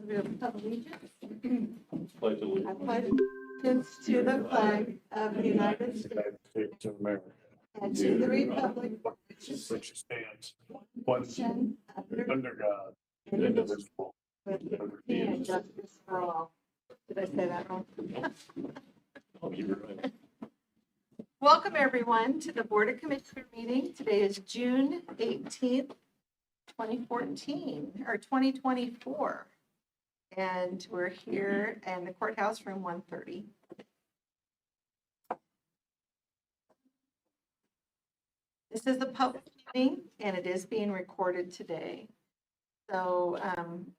allegiance. Pledge I allegiance pledge allegiance to the flag of the United States States of America, and to the republic which stands one nation under God, indivisible, indivisible, with liberty and justice for all. Did I say that wrong? Oh, you're right. Welcome, everyone, to the Board of Commissioner meeting. Today is June 18th, 2014, or 2024. And we're here in the Courthouse, room 130. This is a public meeting, and it is being recorded today. So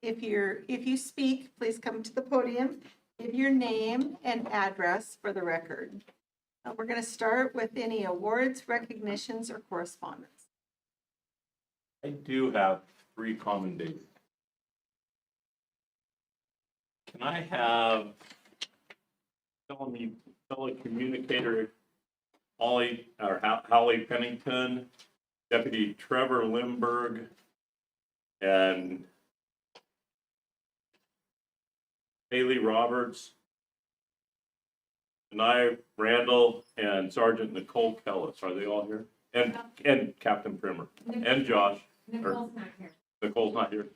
if you speak, please come to the podium, give your name and address for the record. We're going to start with any awards, recognitions, or correspondence. I do have 3 commendations. Can I have fellow communicator Holly Pennington, Deputy Trevor Limberg, and Haley Roberts, Anaya Randall, and Sergeant Nicole Kellis. Are they all here? And Captain Primer and Josh. Nicole's not here. Nicole's not here.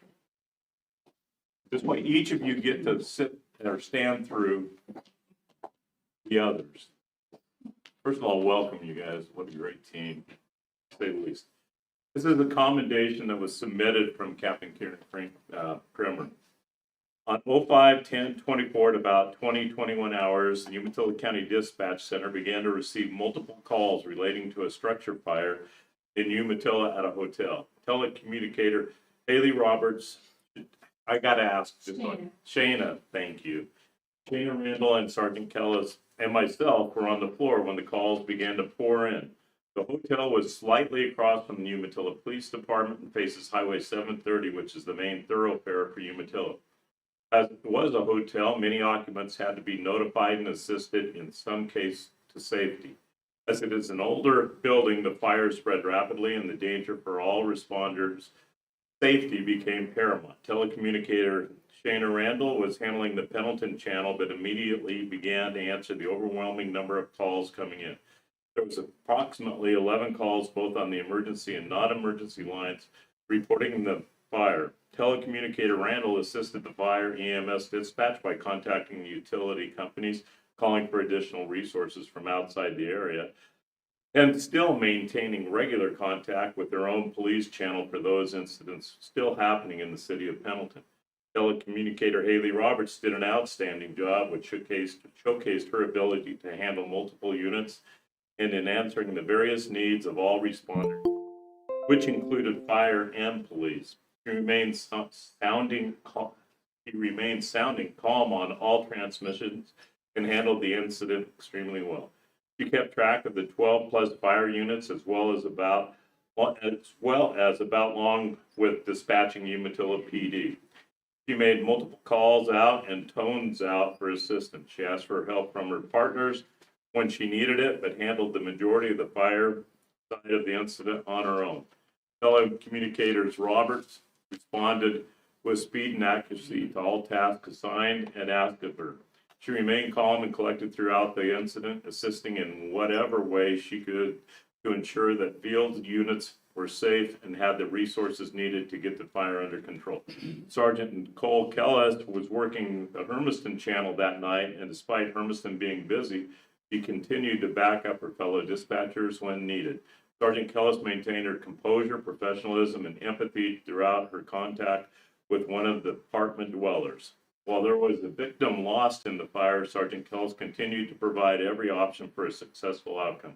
This way, each of you get to sit or stand through the others. First of all, welcome you guys. What a great team, to say the least. This is a commendation that was submitted from Captain Kieran Primer. On 05/10/24 at about 20:21 hours, the Umatilla County Dispatch Center began to receive multiple calls relating to a structure fire in Umatilla at a hotel. Telecommunicator Haley Roberts, I gotta ask, Shayna, thank you. Shayna Randall and Sergeant Kellis and myself were on the floor when the calls began to pour in. The hotel was slightly across from the Umatilla Police Department and faces Highway 730, which is the main thoroughfare for Umatilla. As it was a hotel, many occupants had to be notified and assisted, in some case to safety. As it is an older building, the fire spread rapidly and the danger for all responders' safety became paramount. Telecommunicator Shayna Randall was handling the Pendleton channel, but immediately began to answer the overwhelming number of calls coming in. There was approximately 11 calls, both on the emergency and non-emergency lines, reporting the fire. Telecommunicator Randall assisted the fire EMS dispatch by contacting the utility companies, calling for additional resources from outside the area, and still maintaining regular contact with their own police channel for those incidents still happening in the city of Pendleton. Telecommunicator Haley Roberts did an outstanding job, which showcased her ability to handle multiple units and in answering the various needs of all responders, which included fire and police. He remained sounding calm on all transmissions and handled the incident extremely well. She kept track of the 12+ fire units as well as about along with dispatching Umatilla PD. She made multiple calls out and tones out for assistance. She asked for help from her partners when she needed it, but handled the majority of the fire side of the incident on her own. Telecommunicators Roberts responded with speed and accuracy to all tasks assigned and asked of her. She remained calm and collected throughout the incident, assisting in whatever way she could to ensure that field units were safe and had the resources needed to get the fire under control. Sergeant Nicole Kellis was working the Hermiston channel that night, and despite Hermiston being busy, she continued to back up her fellow dispatchers when needed. Sergeant Kellis maintained her composure, professionalism, and empathy throughout her contact with one of the apartment dwellers. While there was a victim lost in the fire, Sergeant Kellis continued to provide every option for a successful outcome.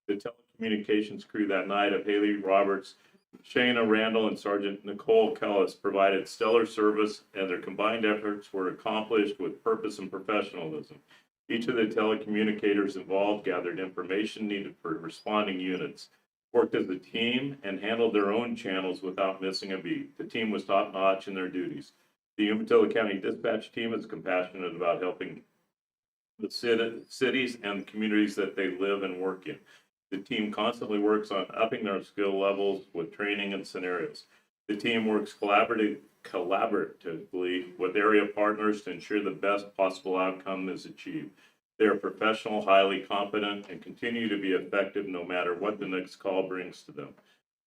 The telecommunications crew that night of Haley Roberts, Shayna Randall, and Sergeant Nicole Kellis provided stellar service, and their combined efforts were accomplished with purpose and professionalism. Each of the telecommunicators involved gathered information needed for responding units, worked as a team, and handled their own channels without missing a beat. The team was top-notch in their duties. The Umatilla County Dispatch Team is compassionate about helping the cities and communities that they live and work in. The team constantly works on upping their skill levels with training and scenarios. The team works collaboratively collaboratively with area partners to ensure the best possible outcome is achieved. They are professional, highly competent, and continue to be effective no matter what the next call brings to them.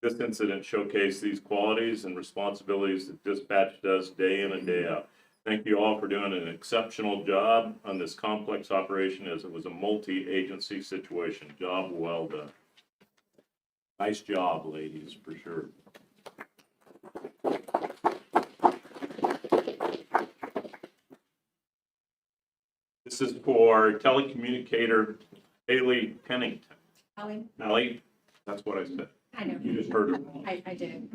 This incident showcased these qualities and responsibilities that dispatch does day in and day out. Thank you all for doing an exceptional job on this complex operation, as it was a multi-agency situation. Job well done. Nice job, ladies, for sure. This is for telecommunicator Haley Pennington. Hallie, that's what I said. I know. You just heard her. I did.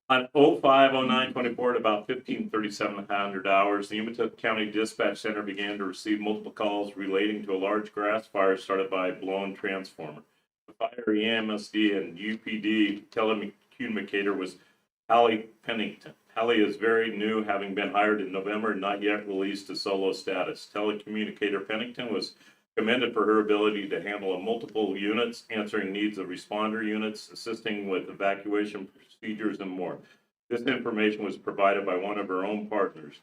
On 05/09/24 at about 15:37 hours, the Umatilla County Dispatch Center began to receive multiple calls relating to a large grass fire started by a blown transformer. The fire EMSD and UPD telecommunicator was Hallie Pennington. Hallie is very new, having been hired in November and not yet released to solo status. Telecommunicator Pennington was commended for her ability to handle multiple units, answering needs of responder units, assisting with evacuation procedures, and more. This information was provided by one of her own partners.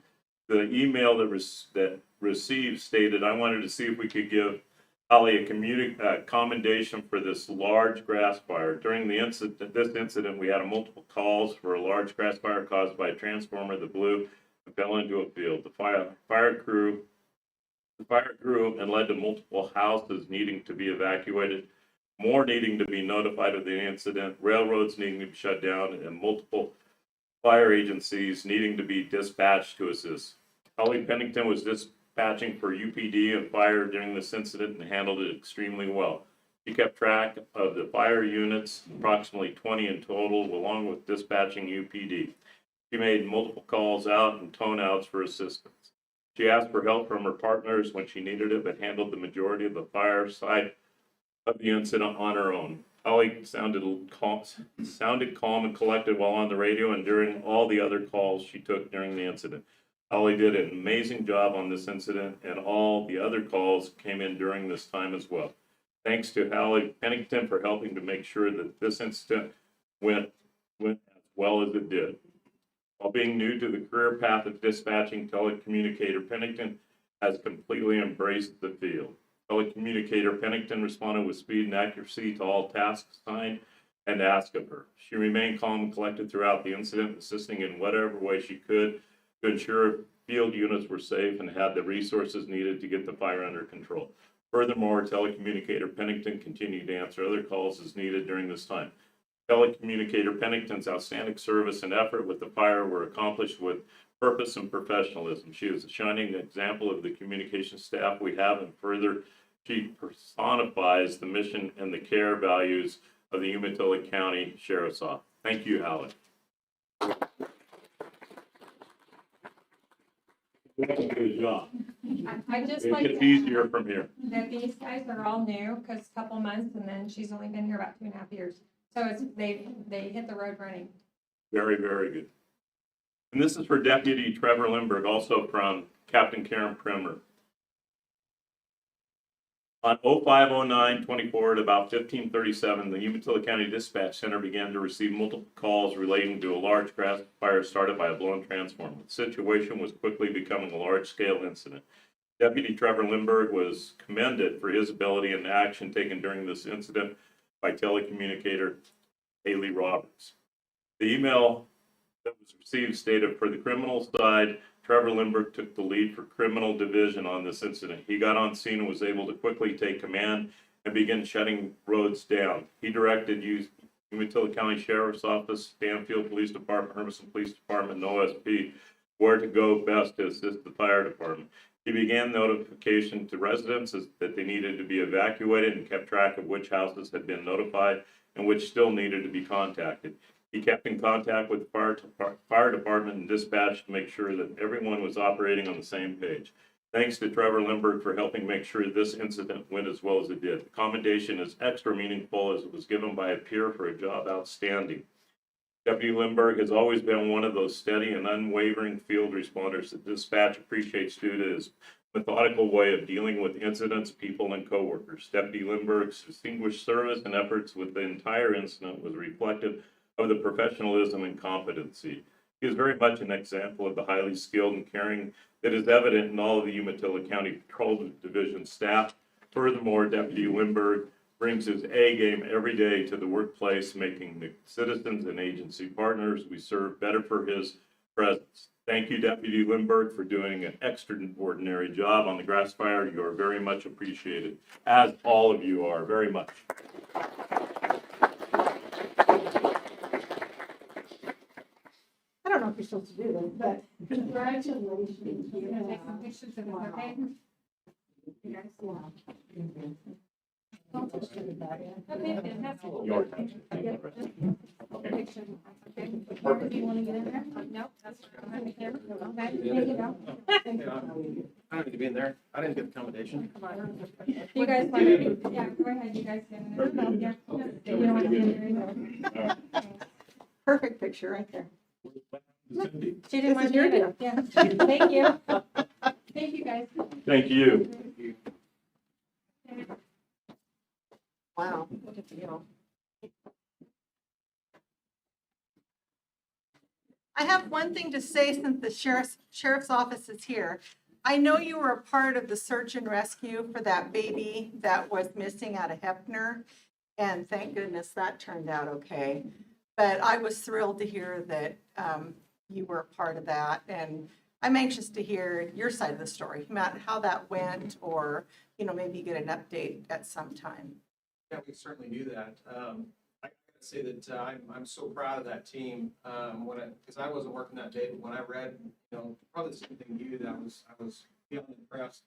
The email that received stated, "I wanted to see if we could give Holly a commendation for this large grass fire. During this incident, we had multiple calls for a large grass fire caused by a transformer that blew and fell into a field. The fire grew and led to multiple houses needing to be evacuated, more needing to be notified of the incident, railroads needing to be shut down, and multiple fire agencies needing to be dispatched to assist. Holly Pennington was dispatching for UPD and fire during this incident and handled it extremely well. She kept track of the fire units, approximately 20 in total, along with dispatching UPD. She made multiple calls out and tone outs for assistance. She asked for help from her partners when she needed it, but handled the majority of the fire side of the incident on her own. Holly sounded calm and collected while on the radio and during all the other calls she took during the incident. Holly did an amazing job on this incident, and all the other calls came in during this time as well. Thanks to Holly Pennington for helping to make sure that this incident went as well as it did. While being new to the career path of dispatching, telecommunicator Pennington has completely embraced the field. Telecommunicator Pennington responded with speed and accuracy to all tasks assigned and asked of her. She remained calm and collected throughout the incident, assisting in whatever way she could to ensure field units were safe and had the resources needed to get the fire under control. Furthermore, telecommunicator Pennington continued to answer other calls as needed during this time. Telecommunicator Pennington's outstanding service and effort with the fire were accomplished with purpose and professionalism. She is a shining example of the communication staff we have, and further, she personifies the mission and the care values of the Umatilla County Sheriff's Office. Thank you, Hallie. Good job. I just It like gets easier from here. that these guys are all new, because a couple months, and then she's only been here about 2.5 years. So they hit the road running. Very, very good. And this is for Deputy Trevor Lindbergh, also from Captain Karen Primer. On 05/09/24 at about 15:37, the Umatilla County Dispatch Center began to receive multiple calls relating to a large grass fire started by a blown transformer. The situation was quickly becoming a large-scale incident. Deputy Trevor Lindbergh was commended for his ability and action taken during this incident by telecommunicator Haley Roberts. The email that was received stated, for the criminal side, Trevor Lindbergh took the lead for criminal division on this incident. He got on scene and was able to quickly take command and begin shutting roads down. He directed Umatilla County Sheriff's Office, Stanfield Police Department, Hermiston Police Department, and OSP where to go best to assist the fire department. He began notification to residents that they needed to be evacuated and kept track of which houses had been notified and which still needed to be contacted. He kept in contact with the fire department and dispatch to make sure that everyone was operating on the same page. Thanks to Trevor Lindbergh for helping make sure this incident went as well as it did. The commendation is extra meaningful as it was given by a peer for a job outstanding. Deputy Lindbergh has always been one of those steady and unwavering field responders that dispatch appreciates due to his methodical way of dealing with incidents, people, and coworkers. Deputy Lindbergh's distinguished service and efforts with the entire incident was reflective of the professionalism and competency. He is very much an example of the highly skilled and caring that is evident in all of the Umatilla County Patrol Division staff. Furthermore, Deputy Lindbergh brings his A game every day to the workplace, making the citizens and agency partners we serve better for his presence. Thank you, Deputy Lindbergh, for doing an extraordinary job on the grass fire. You are very much appreciated, as all of you are, very much. I don't know if you're supposed to do this, but congratulations. You're gonna take some pictures of it, okay? You guys? Okay, fantastic. Your Picture, okay. Barbara, do you want to get in there? No, that's not over here. Okay, there you go. I don't need to be in there. I didn't get the accommodation. You guys, want to- yeah, go ahead, you guys get in there. Yeah, yeah. You don't want to be in there either. Perfect picture right there. Cindy. She didn't want This to is do your it. Yeah, thank you. Thank you, guys. Thank you. Wow, what a deal. I have one thing to say since the sheriff's office is here. I know you were a part of the search and rescue for that baby that was missing out of Hefner, and thank goodness that turned out okay. But I was thrilled to hear that you were a part of that, and I'm anxious to hear your side of the story, Matt, how that went, or, maybe get an update at some time. Yeah, we certainly do that. I gotta say that I'm so proud of that team. Because I wasn't working that day, but when I read, probably the same thing you did, I was feeling impressed.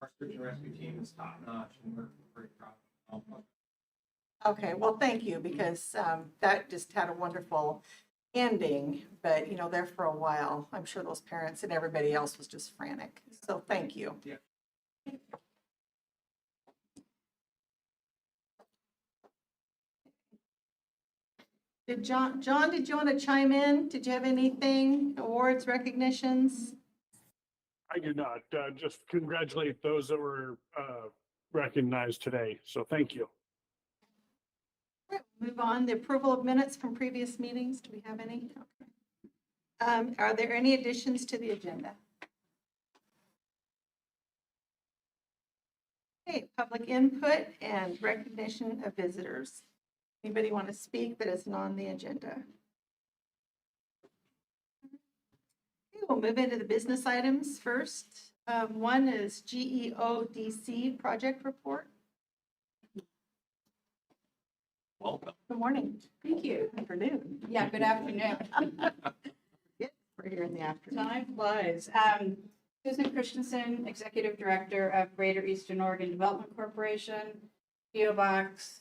Our search and rescue team is top notch, and we're very proud of them. Okay, well, thank you, because that just had a wonderful ending, but, there for a while, I'm sure those parents and everybody else was just frantic. So thank you. Yeah. Did John, did you want to chime in? Did you have anything, awards, recognitions? I do not, just congratulate those that were recognized today. So thank you. Move on, the approval of minutes from previous meetings. Do we have any? Okay. Are there any additions to the agenda? Okay, public input and recognition of visitors. Anybody want to speak that isn't on the agenda? Okay, we'll move into the business items first. One is GEODC project report. Welcome. Good morning. Thank you. Afternoon. Yeah, good afternoon. We're here in the afternoon. Time flies. Susan Christensen, Executive Director of Greater Eastern Oregon Development Corporation, PO Box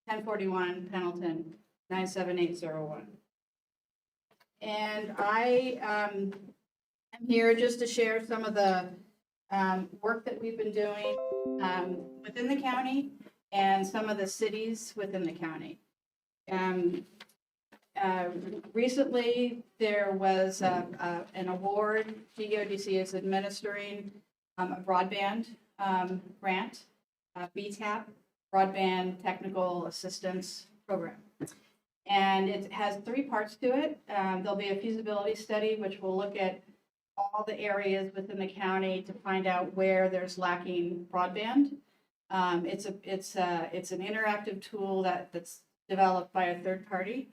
1041, Pendleton 97801. And I am here just to share some of the work that we've been doing within the county and some of the cities within the county. Recently, there was an award. GEODC is administering a broadband grant, BTAP, Broadband Technical Assistance Program. And it has three parts to it. There'll be a feasibility study, which will look at all the areas within the county to find out where there's lacking broadband. It's an interactive tool that's developed by a third party.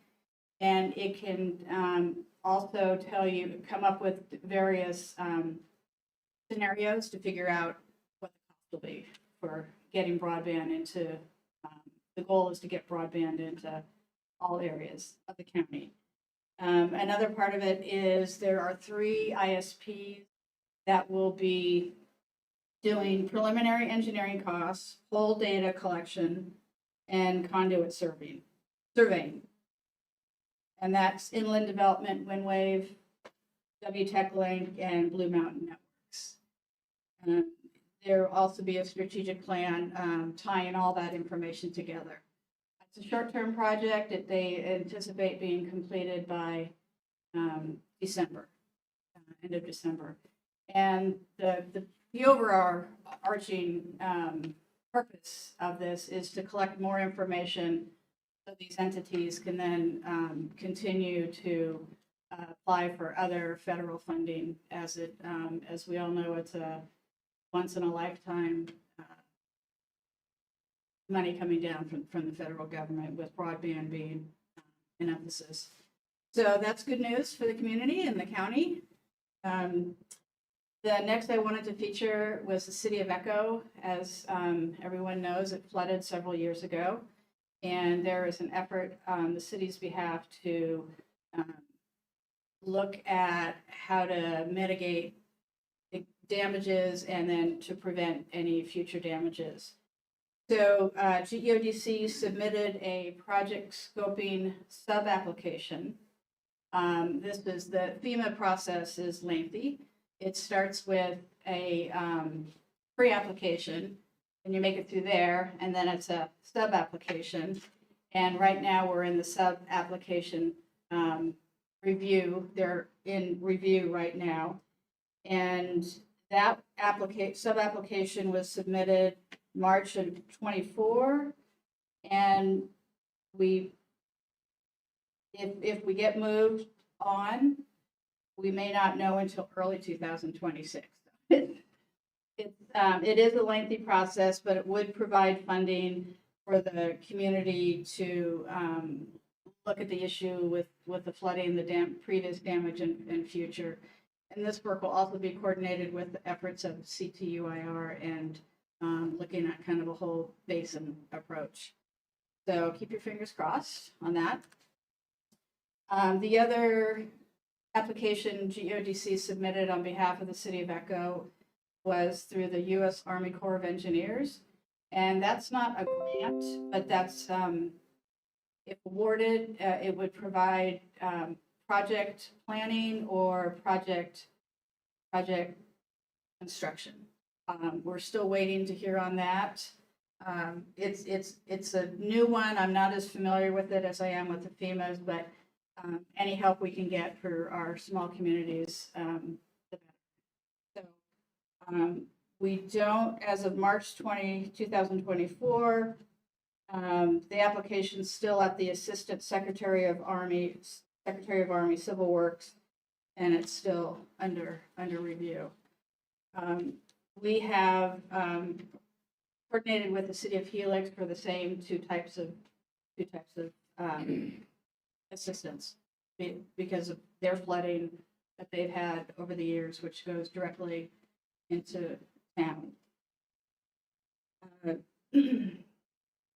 And it can also come up with various scenarios to figure out what the cost will be for getting broadband into, the goal is to get broadband into all areas of the county. Another part of it is there are 3 ISPs that will be doing preliminary engineering costs, whole data collection, and conduit surveying. And that's Inland Development, WindWave, WTech Link, and Blue Mountain Networks. There will also be a strategic plan tying all that information together. It's a short-term project that they anticipate being completed by December, end of December. And the overarching purpose of this is to collect more information So these entities can then continue to apply for other federal funding as as we all know, it's a once in a lifetime money coming down from the federal government, with broadband being an emphasis. So that's good news for the community and the county. The next I wanted to feature was the city of Echo. As everyone knows, it flooded several years ago. And there is an effort on the city's behalf to look at how to mitigate the damages and then to prevent any future damages. So GEODC submitted a project scoping sub-application. This is the FEMA process is lengthy. It starts with a pre-application, and you make it through there, and then it's a sub-application. And right now we're in the sub-application review. They're in review right now. And that sub-application was submitted March of 24. And if we get moved on, we may not know until early 2026. It is a lengthy process, but it would provide funding for the community to look at the issue with the flooding, the previous damage and future. And this work will also be coordinated with the efforts of CTUIR and looking at kind of a whole basin approach. So keep your fingers crossed on that. The other application GEODC submitted on behalf of the city of Echo was through the U.S. Army Corps of Engineers. And that's not a grant, but that's, if awarded, it would provide project planning or project construction. We're still waiting to hear on that. It's a new one. I'm not as familiar with it as I am with the FEMA's, but any help we can get for our small communities, the better. So we don't, as of March 2024, the application's still at the Assistant Secretary of Army Civil Works, and it's still under review. We have coordinated with the city of Helix for the same two types of assistance because of their flooding that they've had over the years, which goes directly into town.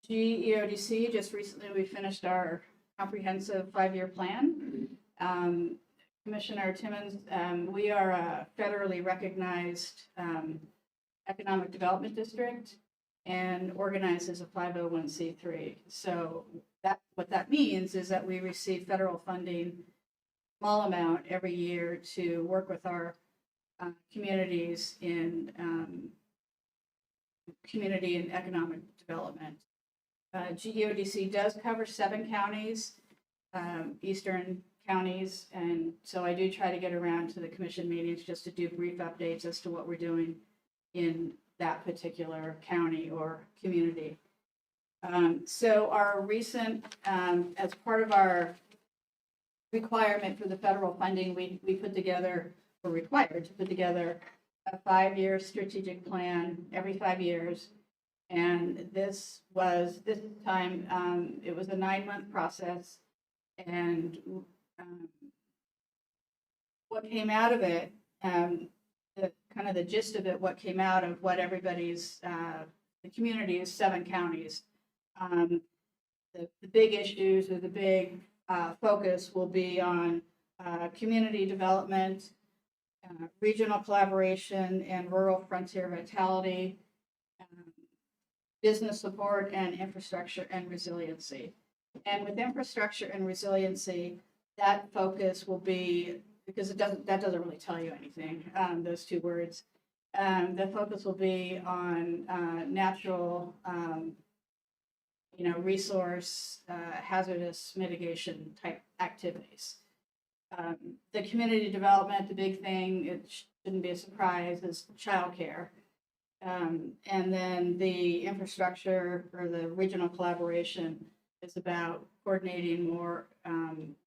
GEODC, just recently we finished our comprehensive 5-year plan. Commissioner Timmons, we are a federally recognized economic development district and organized as a 501c3. So what that means is that we receive federal funding, small amount every year, to work with our communities in community and economic development. GEODC does cover 7 counties, eastern counties, and so I do try to get around to the commission meetings just to do brief updates as to what we're doing in that particular county or community. So our recent, as part of our requirement for the federal funding, we put together, we're required to put together a 5-year strategic plan every 5 years. And this time, it was a 9-month process. And what came out of it, the gist of it, what came out of what everybody's, the community is 7 counties. The big issues or the big focus will be on community development, regional collaboration, and rural frontier vitality, business support, and infrastructure and resiliency. And with infrastructure and resiliency, that focus will be, because that doesn't really tell you anything, those 2 words. The focus will be on natural, resource hazardous mitigation type activities. The community development, the big thing, it shouldn't be a surprise, is childcare. And then the infrastructure or the regional collaboration is about coordinating more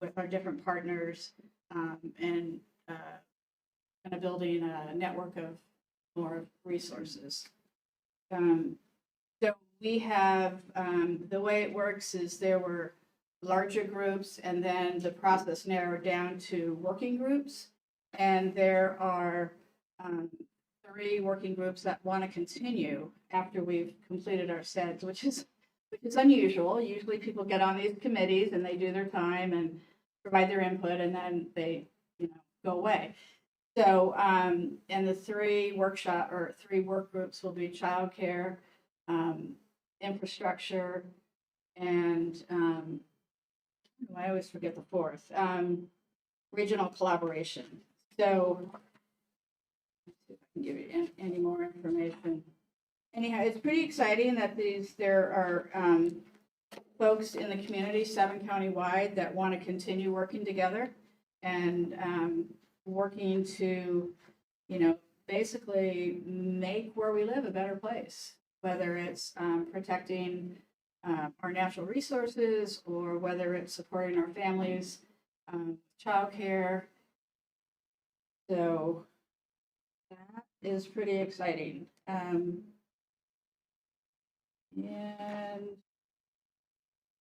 with our different partners and kind of building a network of more resources. So we have, the way it works is there were larger groups, and then the process narrowed down to working groups. And there are 3 working groups that want to continue after we've completed our sets, which is unusual. Usually people get on these committees and they do their time and provide their input, and then they, go away. So, and the 3 work groups will be childcare, infrastructure, and I always forget the 4th, regional collaboration. So, let's see if I can give you any more information. Anyhow, it's pretty exciting that there are folks in the community, 7 county-wide, that want to continue working together and working to, basically make where we live a better place, whether it's protecting our natural resources or whether it's supporting our families, childcare. So that is pretty exciting. And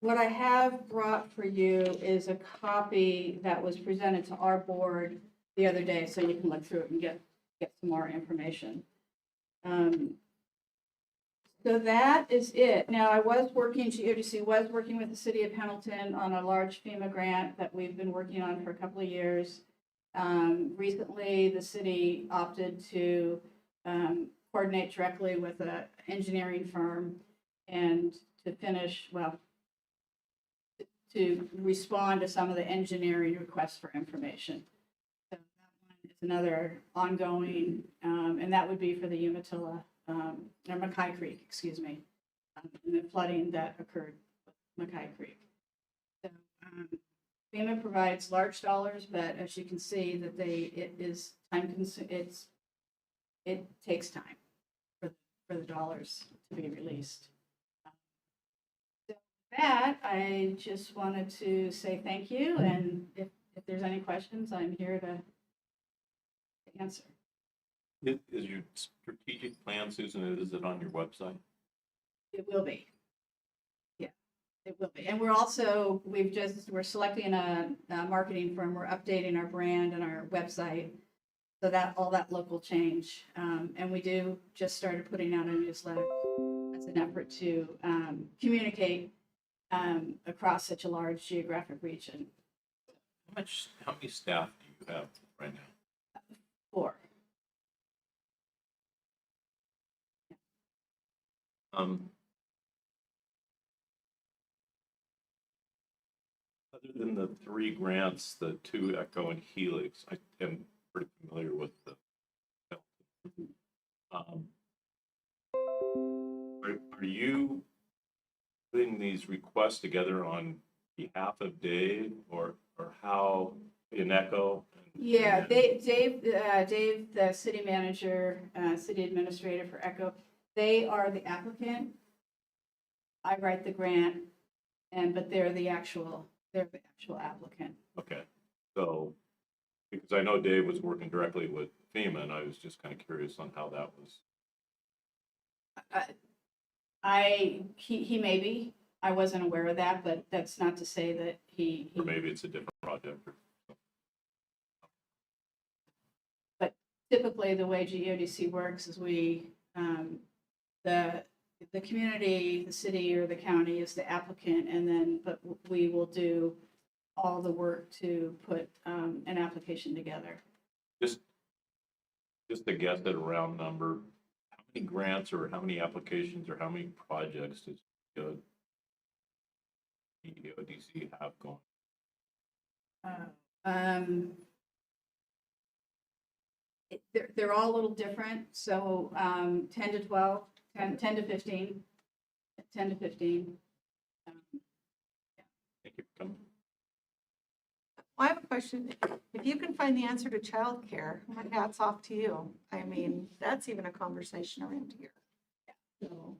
what I have brought for you is a copy that was presented to our board the other day, so you can look through it and get some more information. So that is it. Now, GEODC was working with the city of Pendleton on a large FEMA grant that we've been working on for a couple of years. Recently, the city opted to coordinate directly with an engineering firm and to respond to some of the engineering requests for information. So that one is another ongoing, and that would be for the Umatilla, or Mackay Creek, excuse me, and the flooding that occurred with Mackay Creek. So FEMA provides large dollars, but as you can see, that it is time consuming. It takes time for the dollars to be released. So with that, I just wanted to say thank you, and if there's any questions, I'm here to answer. Is your strategic plan, Susan, is it on your website? It will be. Yeah, it will be. And we're selecting a marketing firm. We're updating our brand and our website. So that all that local change. And we just started putting out a newsletter as an effort to communicate across such a large geographic region. How many staff do you have right now? 4. Other than the 3 grants, the 2 Echo and Helix, I am pretty familiar with the. Are you putting these requests together on behalf of Dave or how in Echo? Yeah, Dave, the city manager, city administrator for Echo, they are the applicant. I write the grant, but they're the actual applicant. Okay, so, because I know Dave was working directly with FEMA, and I was just kind of curious on how that was. He may be. I wasn't aware of that, but that's not to say that he. Or maybe it's a different project. But typically, the way GEODC works is the community, the city or the county is the applicant, but we will do all the work to put an application together. Just to guess at a round number, how many grants or how many applications or how many projects does GEODC have going? They're all a little different. So 10 to 12, 10 to 15, 10 to 15. Thank you for coming. I have a question. If you can find the answer to childcare, my hat's off to you. I mean, that's even a conversation around here. So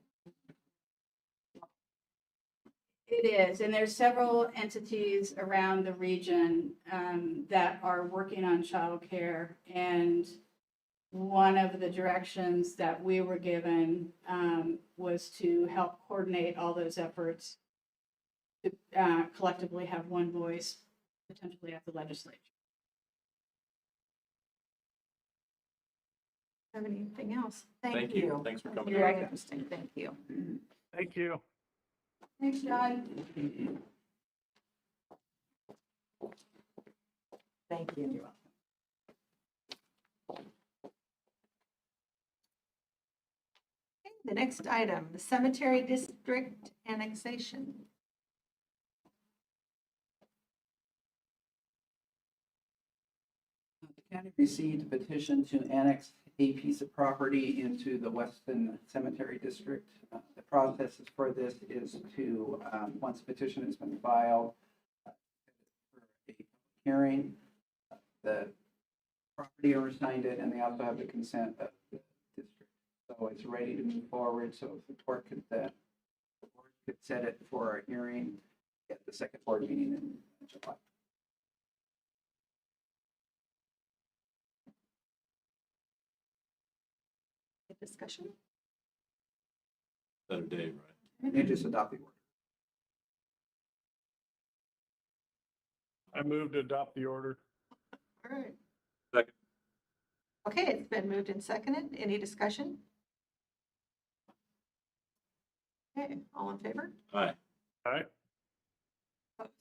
It is, and there's several entities around the region that are working on childcare. And one of the directions that we were given was to help coordinate all those efforts to collectively have one voice, potentially at the legislature. Have anything else? Thank you. Thanks for coming. Very interesting. Thank you. Thank you. Thanks, John. Thank you. Okay, the next item, the Cemetery District Annexation. The county received a petition to annex a piece of property into the Weston Cemetery District. The process for this is to, once the petition has been filed, for a hearing, the property owner signed it, and they also have the consent of the district. So it's ready to move forward, so if the board could set it for our hearing at the second board meeting in July. Discussion? Better day, right? They just adopt the order. I move to adopt the order. All right. Second. Okay, it's been moved and seconded. Any discussion? Okay, all in favor? Aye. All right. Opposed?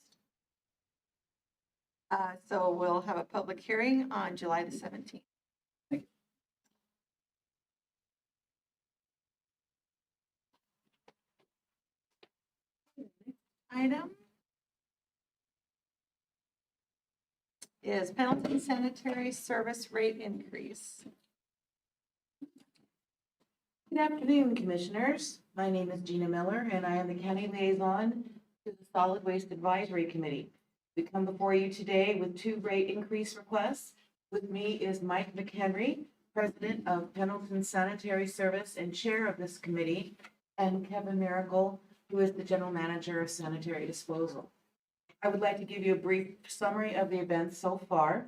So we'll have a public hearing on July the 17th. Item is Pendleton Sanitary Service Rate Increase. Good afternoon, Commissioners. My name is Gina Miller, and I am the County Liaison to the Solid Waste Advisory Committee. We come before you today with 2 rate increase requests. With me is Mike McHenry, President of Pendleton Sanitary Service and Chair of this committee, and Kevin Miracle, who is the General Manager of Sanitary Disposal. I would like to give you a brief summary of the events so far.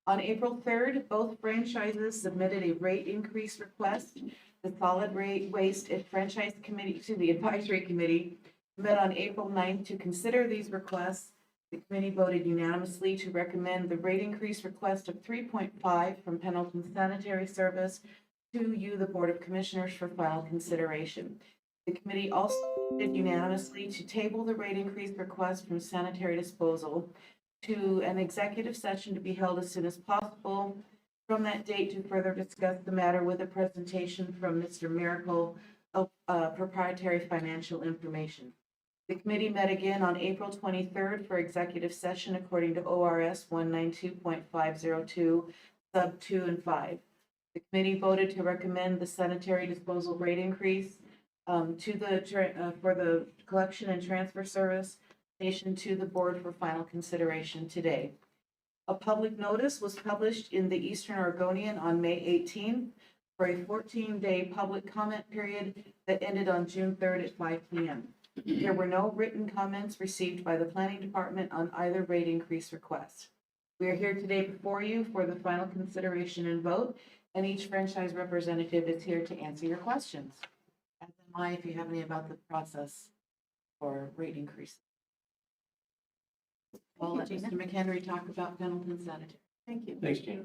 On April 3rd, both franchises submitted a rate increase request. The Solid Waste and Franchise Committee, to the Advisory Committee, met on April 9th to consider these requests. The committee voted unanimously to recommend the rate increase request of 3.5 from Pendleton Sanitary Service to you, the Board of Commissioners, for final consideration. The committee also voted unanimously to table the rate increase request from Sanitary Disposal to an executive session to be held as soon as possible from that date to further discuss the matter with a presentation from Mr. Miracle of proprietary financial information. The committee met again on April 23rd for executive session according to ORS 192.502, sub 2 and 5. The committee voted to recommend the sanitary disposal rate increase for the collection and transfer service station to the board for final consideration today. A public notice was published in the Eastern Oregonian on May 18th for a 14-day public comment period that ended on June 3rd at 5 p.m. There were no written comments received by the planning department on either rate increase request. We are here today before you for the final consideration and vote, and each franchise representative is here to answer your questions. As am I, if you have any about the process for rate increase. I'll let Mr. McHenry talk about Pendleton Sanitary. Thank you. Thanks, Gina.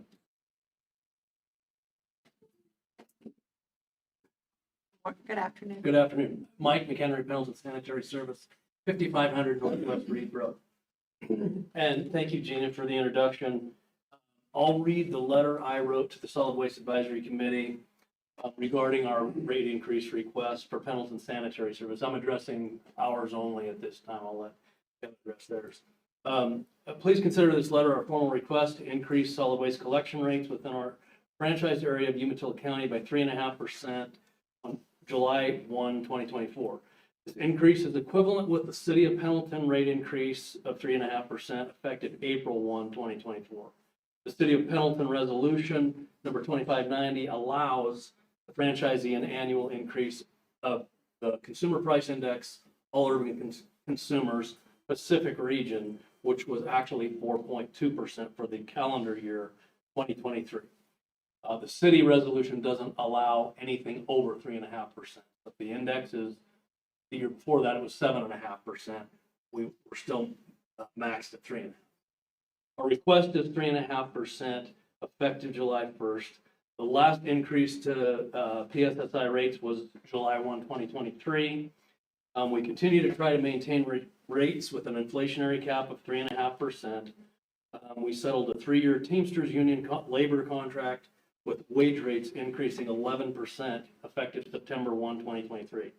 Good afternoon. Good afternoon. Mike McHenry, Pendleton Sanitary Service, 5500 Northwest Reed Road. And thank you, Gina, for the introduction. I'll read the letter I wrote to the Solid Waste Advisory Committee regarding our rate increase request for Pendleton Sanitary Service. I'm addressing ours only at this time. I'll let Kevin address theirs. Please consider this letter our formal request to increase solid waste collection rates within our franchised area of Umatilla County by 3.5% on July 1, 2024. This increase is equivalent with the City of Pendleton rate increase of 3.5% effective April 1, 2024. The City of Pendleton resolution number 2590 allows the franchisee an annual increase of the consumer price index, all urban consumers Pacific region, which was actually 4.2% for the calendar year 2023. The city resolution doesn't allow anything over 3.5%, but the index is, the year before that, it was 7.5%. We were still maxed at 3.5%. Our request is 3.5% effective July 1st. The last increase to PSSI rates was July 1, 2023. We continue to try to maintain rates with an inflationary cap of 3.5%. We settled a 3-year Teamsters Union labor contract with wage rates increasing 11% effective September 1, 2023,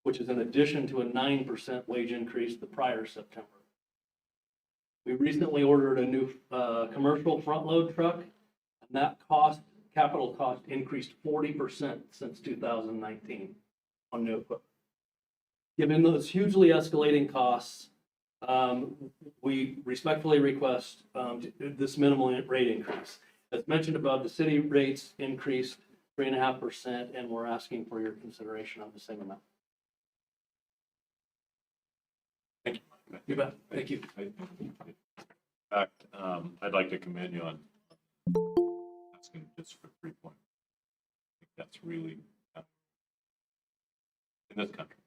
which is in addition to a 9% wage increase the prior September. We recently ordered a new commercial front-load truck, and that capital cost increased 40% since 2019 on new equipment. Given those hugely escalating costs, we respectfully request this minimal rate increase. As mentioned above, the city rates increased 3.5%, and we're asking for your consideration of the same amount. Thank you. You bet. Thank you. In fact, I'd like to commend you on asking just for 3 points. I think that's really in this country.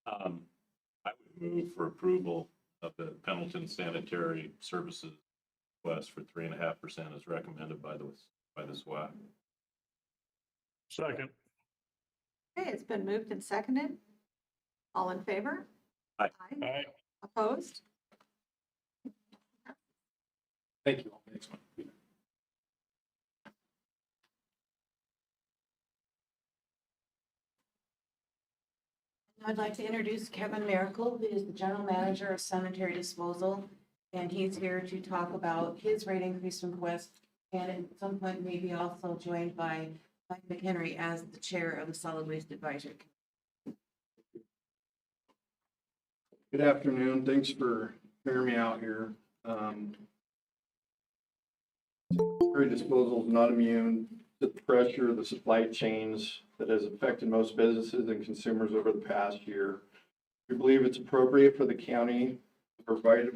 I would move for approval of the Pendleton Sanitary Services request for 3.5% as recommended by the SWAC. Second. Okay, it's been moved and seconded. All in favor? Aye. Aye. Opposed? Thank you. Thanks, Mike. I'd like to introduce Kevin Miracle, who is the General Manager of Sanitary Disposal, and he's here to talk about his rate increase request, and at some point maybe also joined by Mike McHenry as the Chair of the Solid Waste Advisory Committee. Good afternoon. Thanks for hearing me out here. Sanitary disposal is not immune to the pressure of the supply chains that has affected most businesses and consumers over the past year. We believe it's appropriate for the county to provide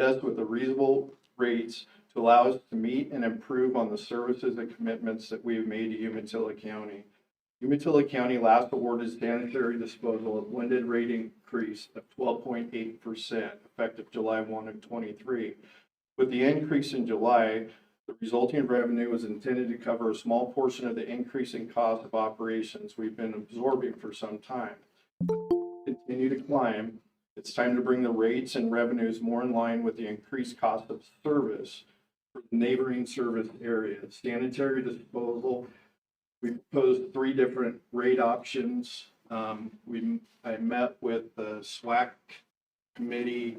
us with a reasonable rates to allow us to meet and improve on the services and commitments that we have made to Umatilla County. Umatilla County last awarded sanitary disposal a blended rate increase of 12.8% effective July 1 of 23. With the increase in July, the resulting revenue is intended to cover a small portion of the increase in cost of operations we've been absorbing for some time. Continue to climb. It's time to bring the rates and revenues more in line with the increased cost of service for neighboring service areas. Sanitary disposal, we proposed 3 different rate options. I met with the SWAC committee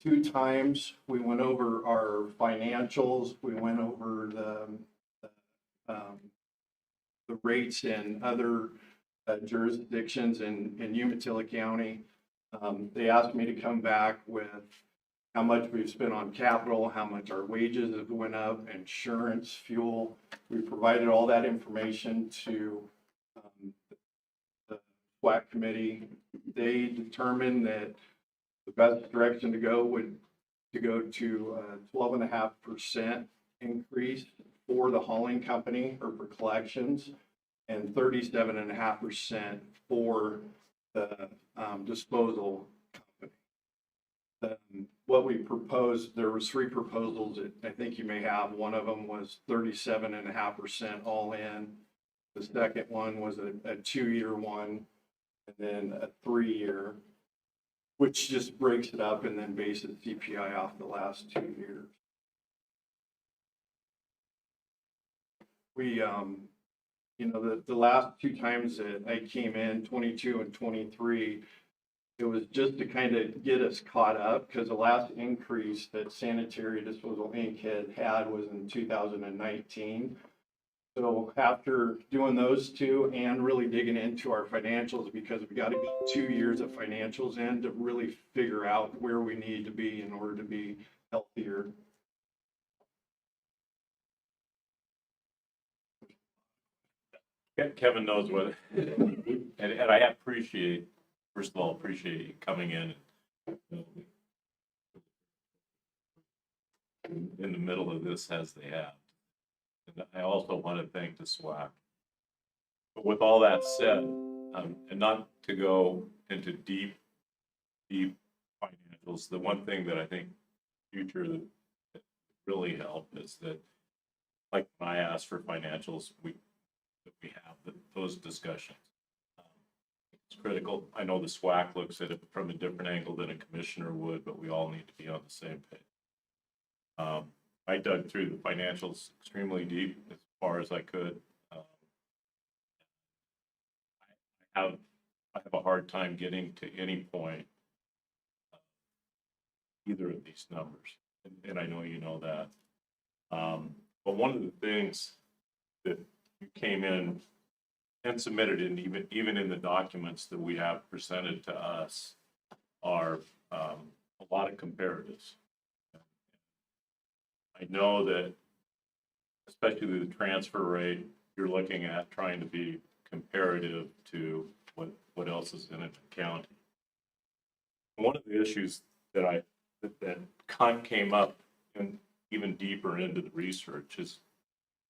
2 times. We went over our financials. We went over the rates in other jurisdictions in Umatilla County. They asked me to come back with how much we've spent on capital, how much our wages have went up, insurance, fuel. We provided all that information to the SWAC committee. They determined that the best direction to go would to go to a 12.5% increase for the hauling company or for collections, and 37.5% for the disposal company. What we proposed, there was 3 proposals that I think you may have. One of them was 37.5% all in. The second one was a 2-year one, and then a 3-year, which just breaks it up and then bases CPI off the last 2 years. We, the last 2 times that I came in, 22 and 23, it was just to kind of get us caught up, because the last increase that Sanitary Disposal Inc. had was in 2019. So after doing those 2 and really digging into our financials, because we got to get 2 years of financials in to really figure out where we need to be in order to be healthier. Kevin knows what, and I appreciate first of all, appreciate you coming in in the middle of this as they have. And I also want to thank the SWAC. But with all that said, and not to go into deep financials, the one thing that I think future that really help is that, like when I ask for financials, we have those discussions. It's critical. I know the SWAC looks at it from a different angle than a commissioner would, but we all need to be on the same page. I dug through the financials extremely deep as far as I could. I have a hard time getting to any point either of these numbers, and I know you know that. But one of the things that you came in and submitted, and even in the documents that we have presented to us, are a lot of comparatives. I know that, especially the transfer rate, you're looking at trying to be comparative to what else is in the county. One of the issues that came up and even deeper into the research is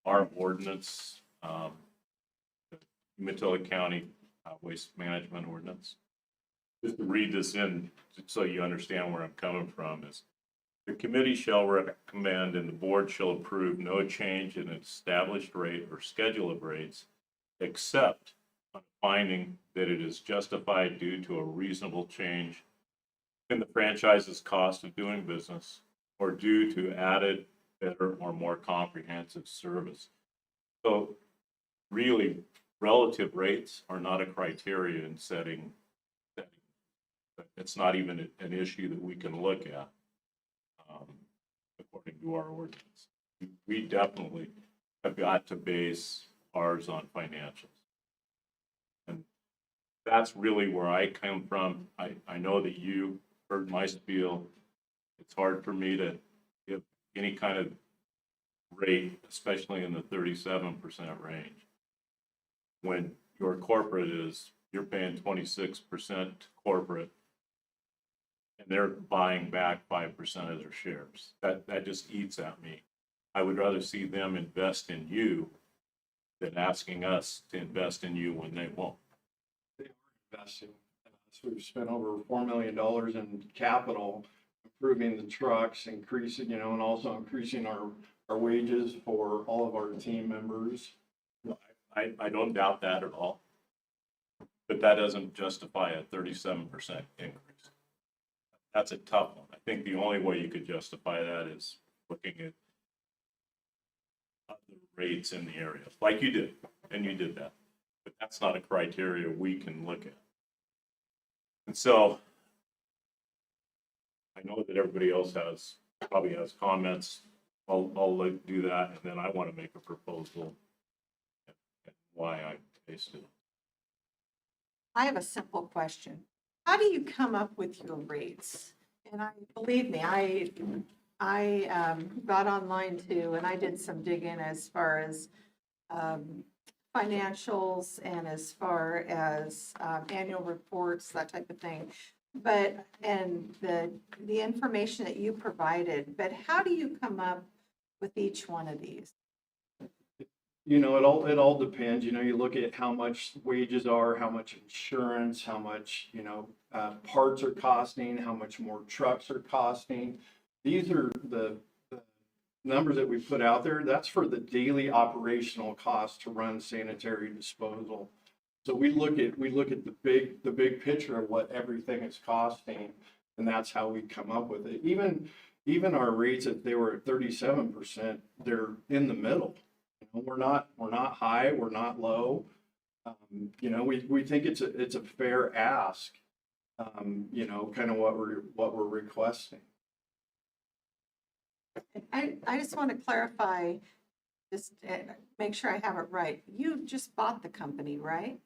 our ordinance, the Umatilla County Waste Management Ordinance. Just to read this in, so you understand where I'm coming from, is the committee shall recommend and the board shall approve no change in an established rate or schedule of rates, except on finding that it is justified due to a reasonable change in the franchise's cost of doing business or due to added, better, or more comprehensive service. So really, relative rates are not a criteria in setting. It's not even an issue that we can look at according to our ordinance. We definitely have got to base ours on financials. And that's really where I come from. I know that you heard my spiel. It's hard for me to give any kind of rate, especially in the 37% range. When your corporate you're paying 26% corporate, and they're buying back 5% of their shares. That just eats at me. I would rather see them invest in you than asking us to invest in you when they won't. They are investing. So we've spent over $4 million in capital, improving the trucks, increasing, and also increasing our wages for all of our team members. I don't doubt that at all. But that doesn't justify a 37% increase. That's a tough one. I think the only way you could justify that is looking at other rates in the area, like you did, and you did that. But that's not a criteria we can look at. And so I know that everybody else probably has comments. I'll do that, and then I want to make a proposal and why I based it. I have a simple question. How do you come up with your rates? And believe me, I got online too, and I did some digging as far as financials and as far as annual reports, that type of thing. And the information that you provided, but how do you come up with each one of these? It all depends. You look at how much wages are, how much insurance, how much, parts are costing, how much more trucks are costing. These are the numbers that we put out there. That's for the daily operational cost to run sanitary disposal. So we look at the big picture of what everything is costing, and that's how we come up with it. Even our rates, if they were at 37%, they're in the middle. We're not high, we're not low. We think it's a fair ask. Kind of what we're requesting. I just want to clarify, just make sure I have it right. You just bought the company, right?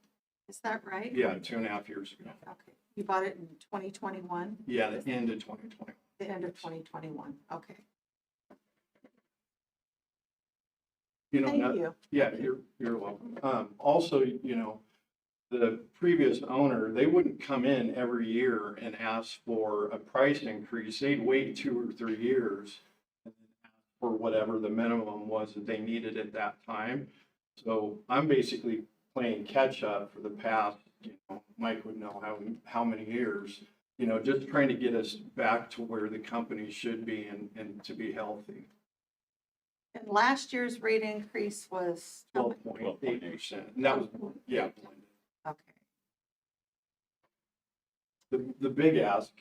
Is that right? Yeah, 2.5 years ago. Okay. You bought it in 2021? Yeah, the end of 2020. The end of 2021. Okay. Thank you. Yeah, you're welcome. Also, the previous owner, they wouldn't come in every year and ask for a price increase. They'd wait 2 or 3 years and then ask for whatever the minimum was that they needed at that time. So I'm basically playing catch up for the past, Mike would know how many years, just trying to get us back to where the company should be and to be healthy. And last year's rate increase was, 12.8%. And that was, yeah, blended. okay. The big ask,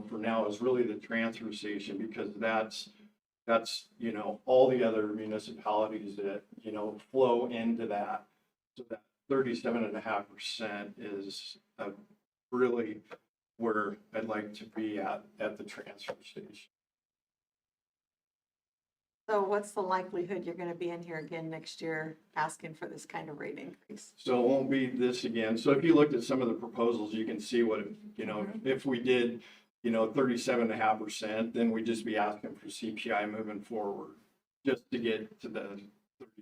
for now is really the transfer station, because that's, all the other municipalities that, flow into that. So that 37.5% is really where I'd like to be at the transfer station. So what's the likelihood you're going to be in here again next year asking for this kind of rate increase? So it won't be this again. So if you looked at some of the proposals, you can see what, if we did, 37.5%, then we'd just be asking for CPI moving forward, just to get to the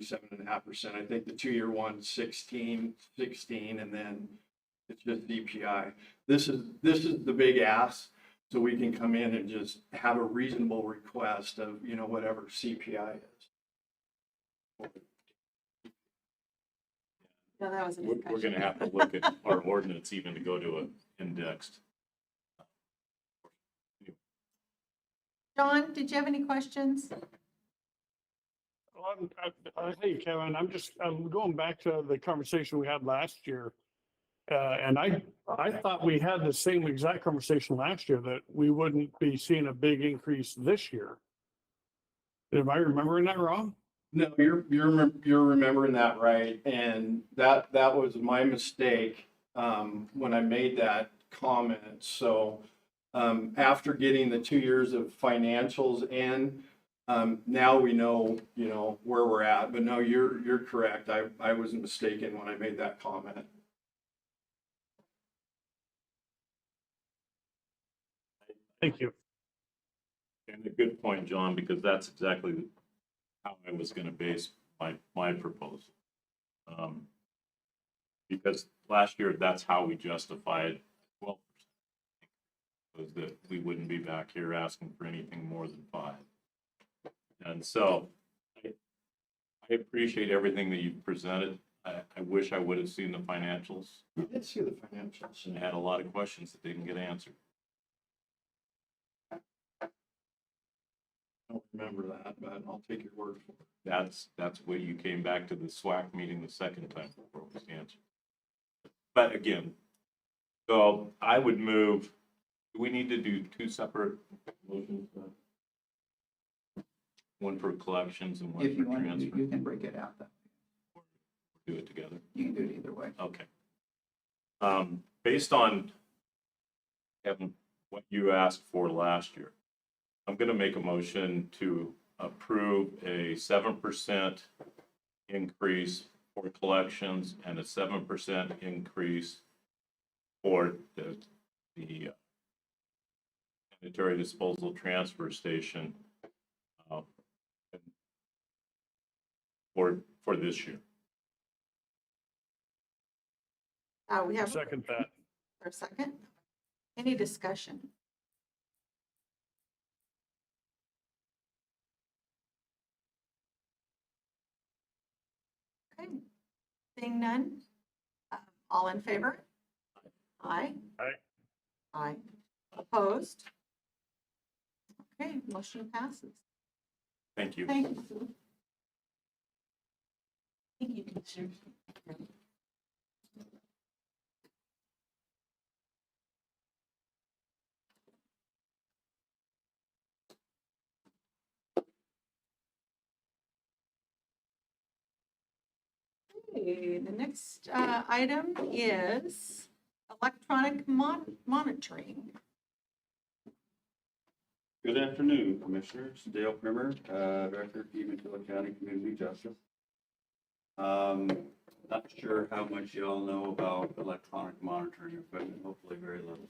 37.5%. I think the 2-year one, 16, and then it's just CPI. This is the big ask. So we can come in and just have a reasonable request of, whatever CPI is. No, that was a We're discussion. gonna have to look at our ordinance even to go to an indexed. John, did you have any questions? Hey, Kevin, I'm going back to the conversation we had last year. And I thought we had the same exact conversation last year, that we wouldn't be seeing a big increase this year. Am I remembering that wrong? No, you're remembering that right, and that was my mistake when I made that comment. So after getting the 2 years of financials in, now we know where we're at. But no, you're correct. I was mistaken when I made that comment. Thank you. And a good point, John, because that's exactly how I was gonna base my proposal. Because last year, that's how we justified 12%. Was that we wouldn't be back here asking for anything more than 5. And so I appreciate everything that you've presented. I wish I would have seen the financials. You did see the financials. And had a lot of questions that didn't get answered. I don't remember that, but I'll take your word for it. That's what you came back to the SWAC meeting the second time for was answered. But again, so I would move, do we need to do 2 separate motions? One for collections and one If for you want, transfer? you can break it out. Do it together? You can do it either way. Okay. Based on, Kevin, what you asked for last year, I'm going to make a motion to approve a 7% increase for collections and a 7% increase for the sanitary disposal transfer station for this year. We have Second that. a second. Any discussion? Okay, seeing none. All in favor? Aye. Aye. Aye. Opposed? Okay, motion passes. Thank you. Thank you, Sue. Thank you, Commissioners. Okay, the next item is electronic monitoring. Good afternoon, Commissioners. Dale Primmer, Director of Umatilla County Community Justice. Not sure how much you all know about electronic monitoring equipment, hopefully very little.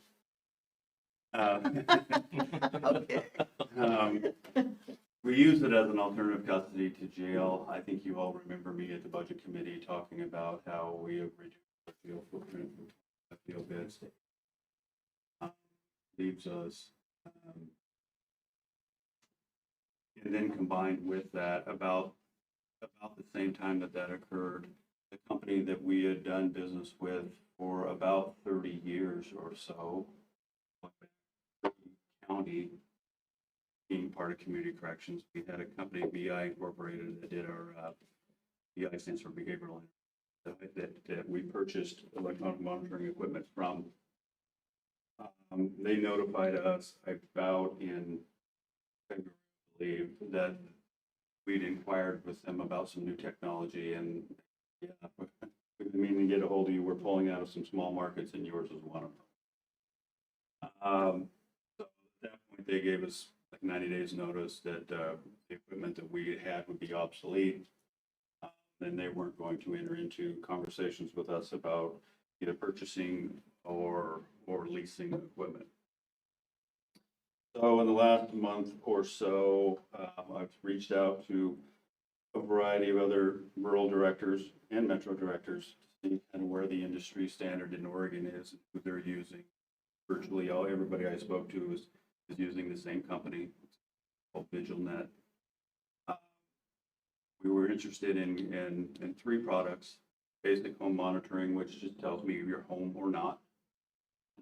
We use it as an alternative custody to jail. I think you all remember me at the Budget Committee talking about how we have reduced FPL footprint, FPL beds. Leaves us, and then combined with that, about the same time that that occurred, the company that we had done business with for about 30 years or so, county, being part of community corrections, we had a company, BI Incorporated, that did our, BI stands for behavioral, that we purchased electronic monitoring equipment from. They notified us about in February, I believe, that we'd inquired with them about some new technology, and yeah, we've been meaning to get a hold of you. We're pulling out of some small markets, and yours is one of them. So at that point, they gave us like 90 days notice that the equipment that we had would be obsolete. Then they weren't going to enter into conversations with us about either purchasing or leasing equipment. So in the last month or so, I've reached out to a variety of other rural directors and metro directors to see kind of where the industry standard in Oregon is, who they're using. Virtually everybody I spoke to is using the same company, called VigilNet. We were interested in 3 products: basic home monitoring, which just tells me if you're home or not;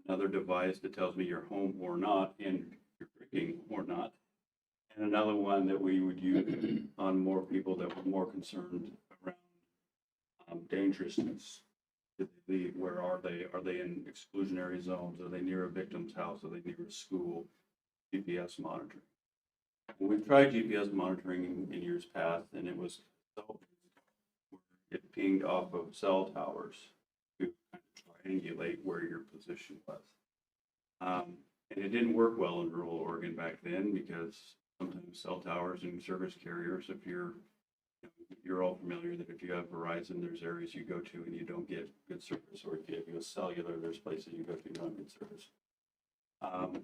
another device that tells me you're home or not and you're drinking or not; and another one that we would use on more people that were more concerned around dangerousness. Where are they? Are they in exclusionary zones? Are they near a victim's house? Are they near a school? GPS monitoring. We've tried GPS monitoring in years past, and it was it pinged off of cell towers to triangulate where your position was. And it didn't work well in rural Oregon back then, because sometimes cell towers and service carriers, if you're all familiar that if you have Verizon, there's areas you go to and you don't get good service, or if you have US Cellular, there's places you go to and don't get service.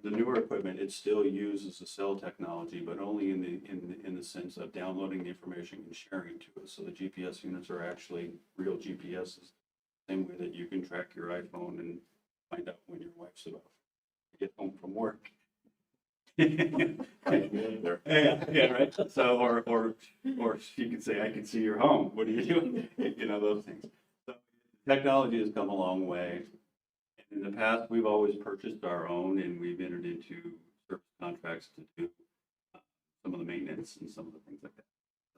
The newer equipment, it still uses the cell technology, but only in the sense of downloading the information and sharing to it. So the GPS units are actually real GPSs, same way that you can track your iPhone and find out when your wife's about to get home from work. Yeah, right. So, or she could say, "I can see you're home. What are you doing?" Those things. So technology has come a long way. In the past, we've always purchased our own, and we've entered into service contracts to do some of the maintenance and some of the things like that.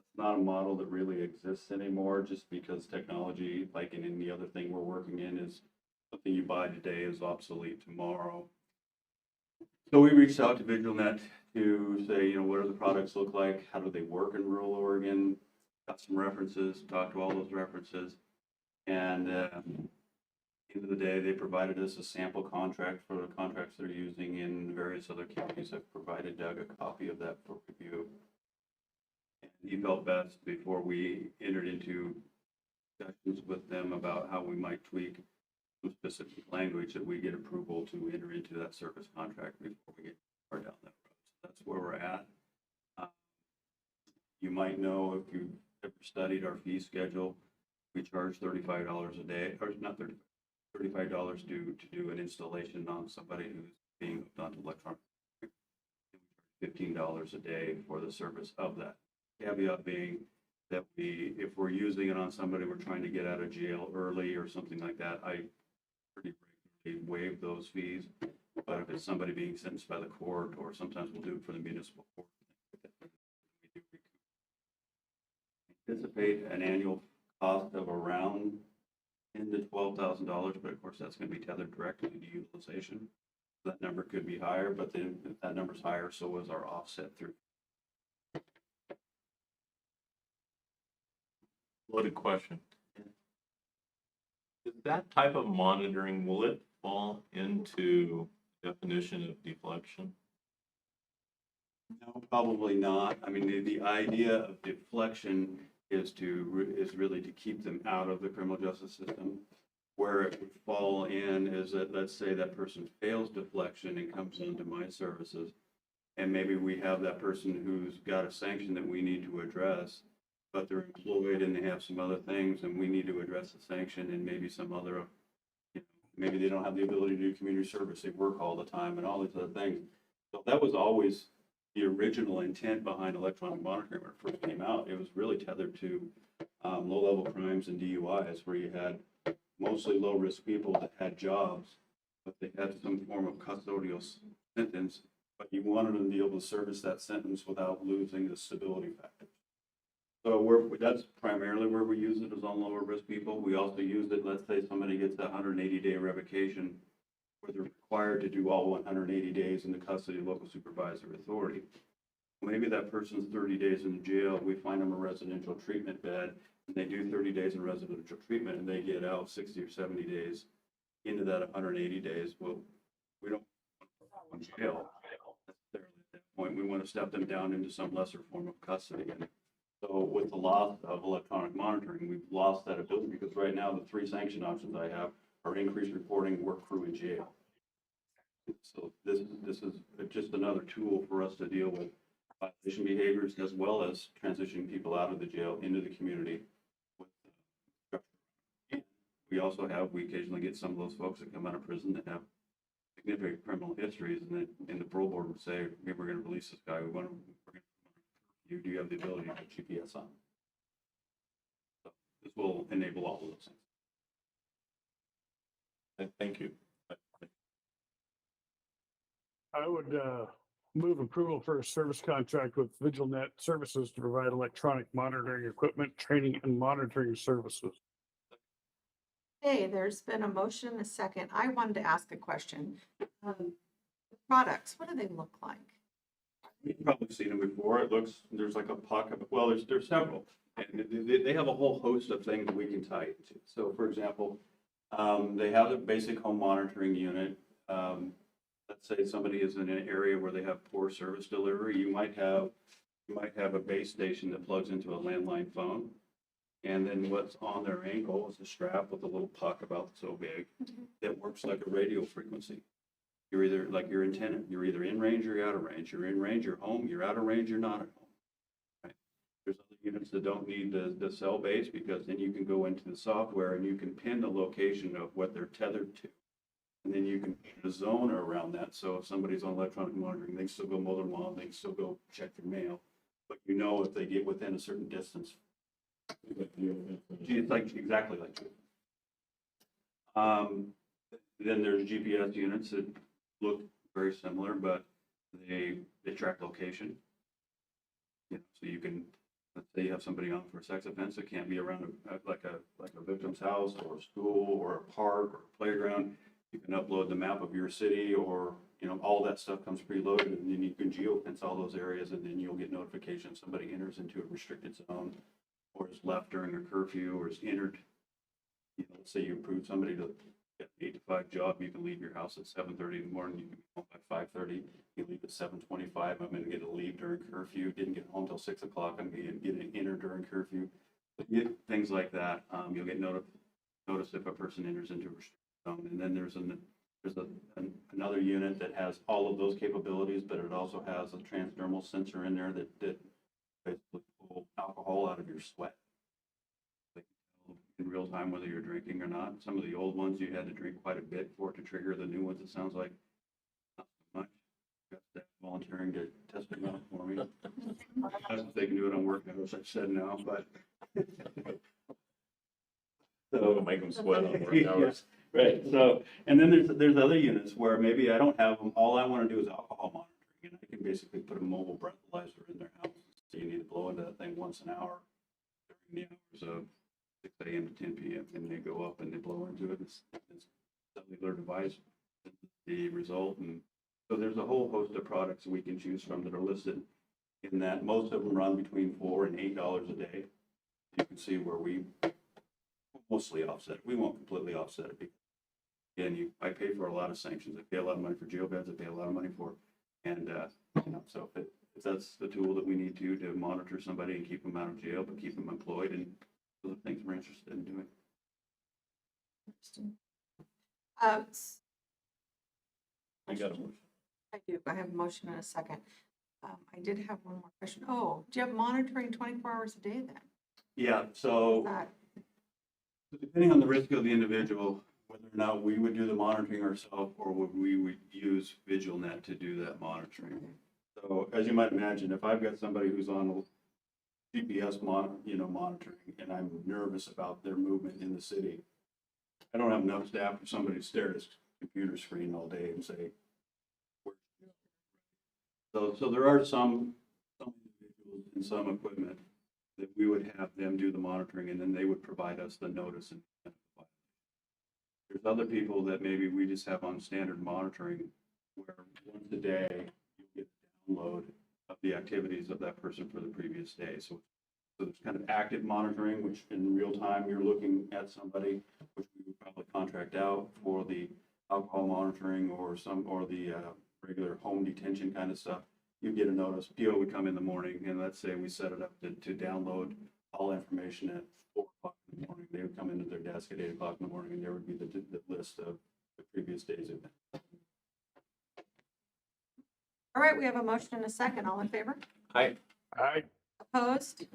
It's not a model that really exists anymore, just because technology, like in any other thing we're working in, is something you buy today is obsolete tomorrow. So we reached out to VigilNet to say, what do the products look like? How do they work in rural Oregon? Got some references, talked to all those references, and end of the day, they provided us a sample contract for the contracts they're using in various other counties. I've provided Doug a copy of that for review. And he felt best, before we entered into discussions with them about how we might tweak some specific language, that we get approval to enter into that service contract before we get far down that road. So that's where we're at. You might know, if you've ever studied our fee schedule, we charge $35 a day, or not $35 to do an installation on somebody who's being hooked onto electronic. $15 a day for the service of that. Caveat being that if we're using it on somebody we're trying to get out of jail early or something like that, I pretty regularly waive those fees. But if it's somebody being sentenced by the court, or sometimes we'll do it for the municipal court, we do anticipate an annual cost of around $10,000 to $12,000, but of course that's going to be tethered directly to utilization. That number could be higher, but then if that number's higher, so is our offset through. Loaded question. Is that type of monitoring, will it fall into definition of deflection? No, probably not. I mean, the idea of deflection is really to keep them out of the criminal justice system. Where it would fall in is that, let's say that person fails deflection and comes into my services, and maybe we have that person who's got a sanction that we need to address, but they're employed and they have some other things, and we need to address the sanction and maybe some other Maybe they don't have the ability to do community service, they work all the time and all these other things. So that was always the original intent behind electronic monitoring when it first came out. It was really tethered to low-level crimes and DUIs, where you had mostly low-risk people that had jobs, but they had some form of custodial sentence, but you wanted them to be able to service that sentence without losing the stability factor. So that's primarily where we use it, is on lower-risk people. We also use it, let's say somebody gets a 180-day revocation, where they're required to do all 180 days in the custody of local supervisory authority. Maybe that person's 30 days in the jail, we find them a residential treatment bed, and they do 30 days in residential treatment, and they get out 60 or 70 days into that 180 days. Well, we don't want them in jail necessarily at that point. We want to step them down into some lesser form of custody. And so with the loss of electronic monitoring, we've lost that ability, because right now the 3 sanction options I have are increased reporting, work crew in jail. So this is just another tool for us to deal with violation behaviors, as well as transitioning people out of the jail into the community. We also we occasionally get some of those folks that come out of prison that have significant criminal histories, and the parole board would say, okay, we're going to release this guy. Do you have the ability to put GPS on? So this will enable all of those things. Thank you. I would move approval for a service contract with VigilNet Services to provide electronic monitoring equipment, training, and monitoring services. Hey, there's been a motion, a second. I wanted to ask a question. The products, what do they look like? You've probably seen them before. There's like a pocket, well, there's several. And they have a whole host of things we can tie it to. So for example, they have a basic home monitoring unit. Let's say somebody is in an area where they have poor service delivery. You might have a base station that plugs into a landline phone. And then what's on their ankle is a strap with a little puck about so big that works like a radio frequency. You're either like your antenna, you're either in range or you're out of range. You're in range, you're home, you're out of range, you're not at home. Right? There's other units that don't need the cell base, because then you can go into the software and you can pin the location of what they're tethered to. And then you can put a zone around that. So if somebody's on electronic monitoring, they can still go mow their lawn, they can still go check their mail. But you know if they get within a certain distance. It's like exactly like that. Then there's GPS units that look very similar, but they track location. You know, so you can, let's say you have somebody on for a sex offense that can't be around like a victim's house or a school or a park or a playground. You can upload the map of your city, or all that stuff comes preloaded, and then you can geofence all those areas, and then you'll get notification somebody enters into a restricted zone, or is left during a curfew, or is entered. Let's say you approve somebody to get an 8 to 5 job, you can leave your house at 7:30 in the morning, you can be home by 5:30, you leave at 7:25, I'm gonna get a leave during curfew, didn't get home till 6 o'clock, I'm gonna get an enter during curfew. Things like that, you'll get notice if a person enters into a restricted zone. And then there's another unit that has all of those capabilities, but it also has a transdermal sensor in there that basically pull alcohol out of your sweat. In real time, whether you're drinking or not. Some of the old ones, you had to drink quite a bit for it to trigger. The new ones, it sounds like not so much. Got staff volunteering to test them out for me. They can do it on work hours, I've said now, but. So make them sweat on work hours. Yeah, right. So, and then there's other units where maybe I don't have them. All I want to do is alcohol monitoring, and I can basically put a mobile breathalyzer in their house. So you need to blow into that thing once an hour during the hours of 6 a.m. to 10 p.m. and they go up and they blow into it. It's a cellular device, the result. And so there's a whole host of products we can choose from that are listed in that. Most of them run between $4 and $8 a day. You can see where we mostly offset it. We won't completely offset it. Again, I pay for a lot of sanctions. I pay a lot of money for jail beds. I pay a lot of money for, and so if that's the tool that we need to monitor somebody and keep them out of jail, but keep them employed, and those are things we're interested in doing. You got a motion? I do. I have a motion and a second. I did have one more question. Oh, do you have monitoring 24 hours a day then? Yeah, so That, depending on the risk of the individual, whether or not we would do the monitoring ourselves or would we would use VigilNet to do that monitoring. So as you might imagine, if I've got somebody who's on GPS monitoring and I'm nervous about their movement in the city, I don't have enough staff for somebody to stare at his computer screen all day and say, "Where's you?" So there are some individuals and some equipment that we would have them do the monitoring and then they would provide us the notice and there's other people that maybe we just have on standard monitoring where once a day you get a download of the activities of that person for the previous day. So there's kind of active monitoring, which in real time you're looking at somebody, which we would probably contract out for the alcohol monitoring or the regular home detention kind of stuff. You get a notice, PO would come in the morning, and let's say we set it up to download all information at 4 o'clock in the morning. They would come into their desk at 8 o'clock in the morning, and there would be the list of the previous day's event. All right, we have a motion and a second. All in favor? I, Opposed?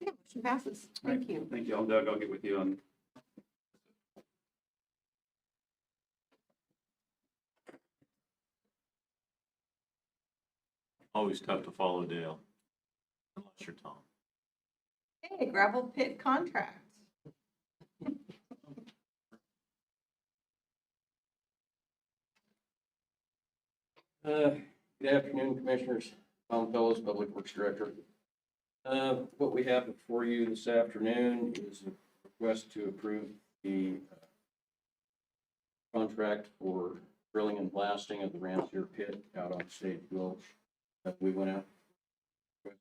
Okay, motion passes. Thank you. Thank you, Doug. I'll get with you on. Always tough to follow Dale, unless you're Tom. Okay, gravel pit contract. Good afternoon, Commissioners. Tom Fellows, Public Works Director. What we have before you this afternoon is a request to approve the contract for drilling and blasting of the Ramsier Pit out on State Gulch. We went out with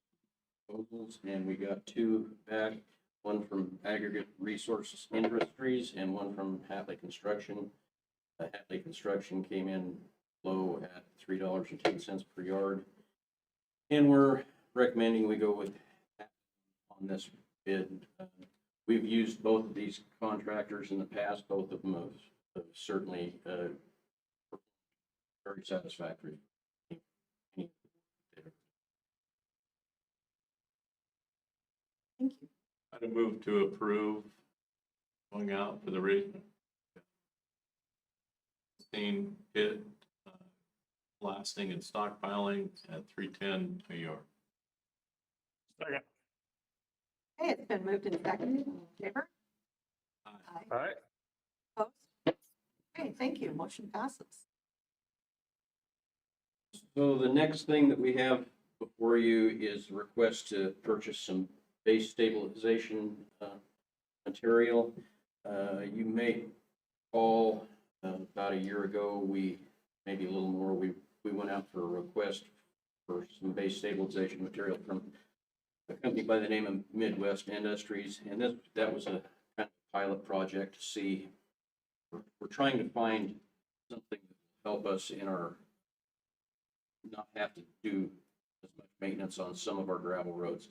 proposals and we got 2 back, one from Aggregate Resources Industries and one from Hatley Construction. Hatley Construction came in low at $3.10 per yard. And we're recommending we go with on this bid. We've used both of these contractors in the past. Both of them have certainly very satisfactory. Thank you. I'd move to approve going out for the pit blasting and stockpiling at $3.10 a yard. second. Okay, it's been moved and seconded. All in favor? Aye. All right. Opposed? Okay, thank you. Motion passes. So the next thing that we have before you is a request to purchase some base stabilization material. You may recall about a year ago, maybe a little more, we went out for a request for some base stabilization material from a company by the name of Midwest Industries, and that was a kind of pilot project to see. We're trying to find something that will help us in our not have to do as much maintenance on some of our gravel roads.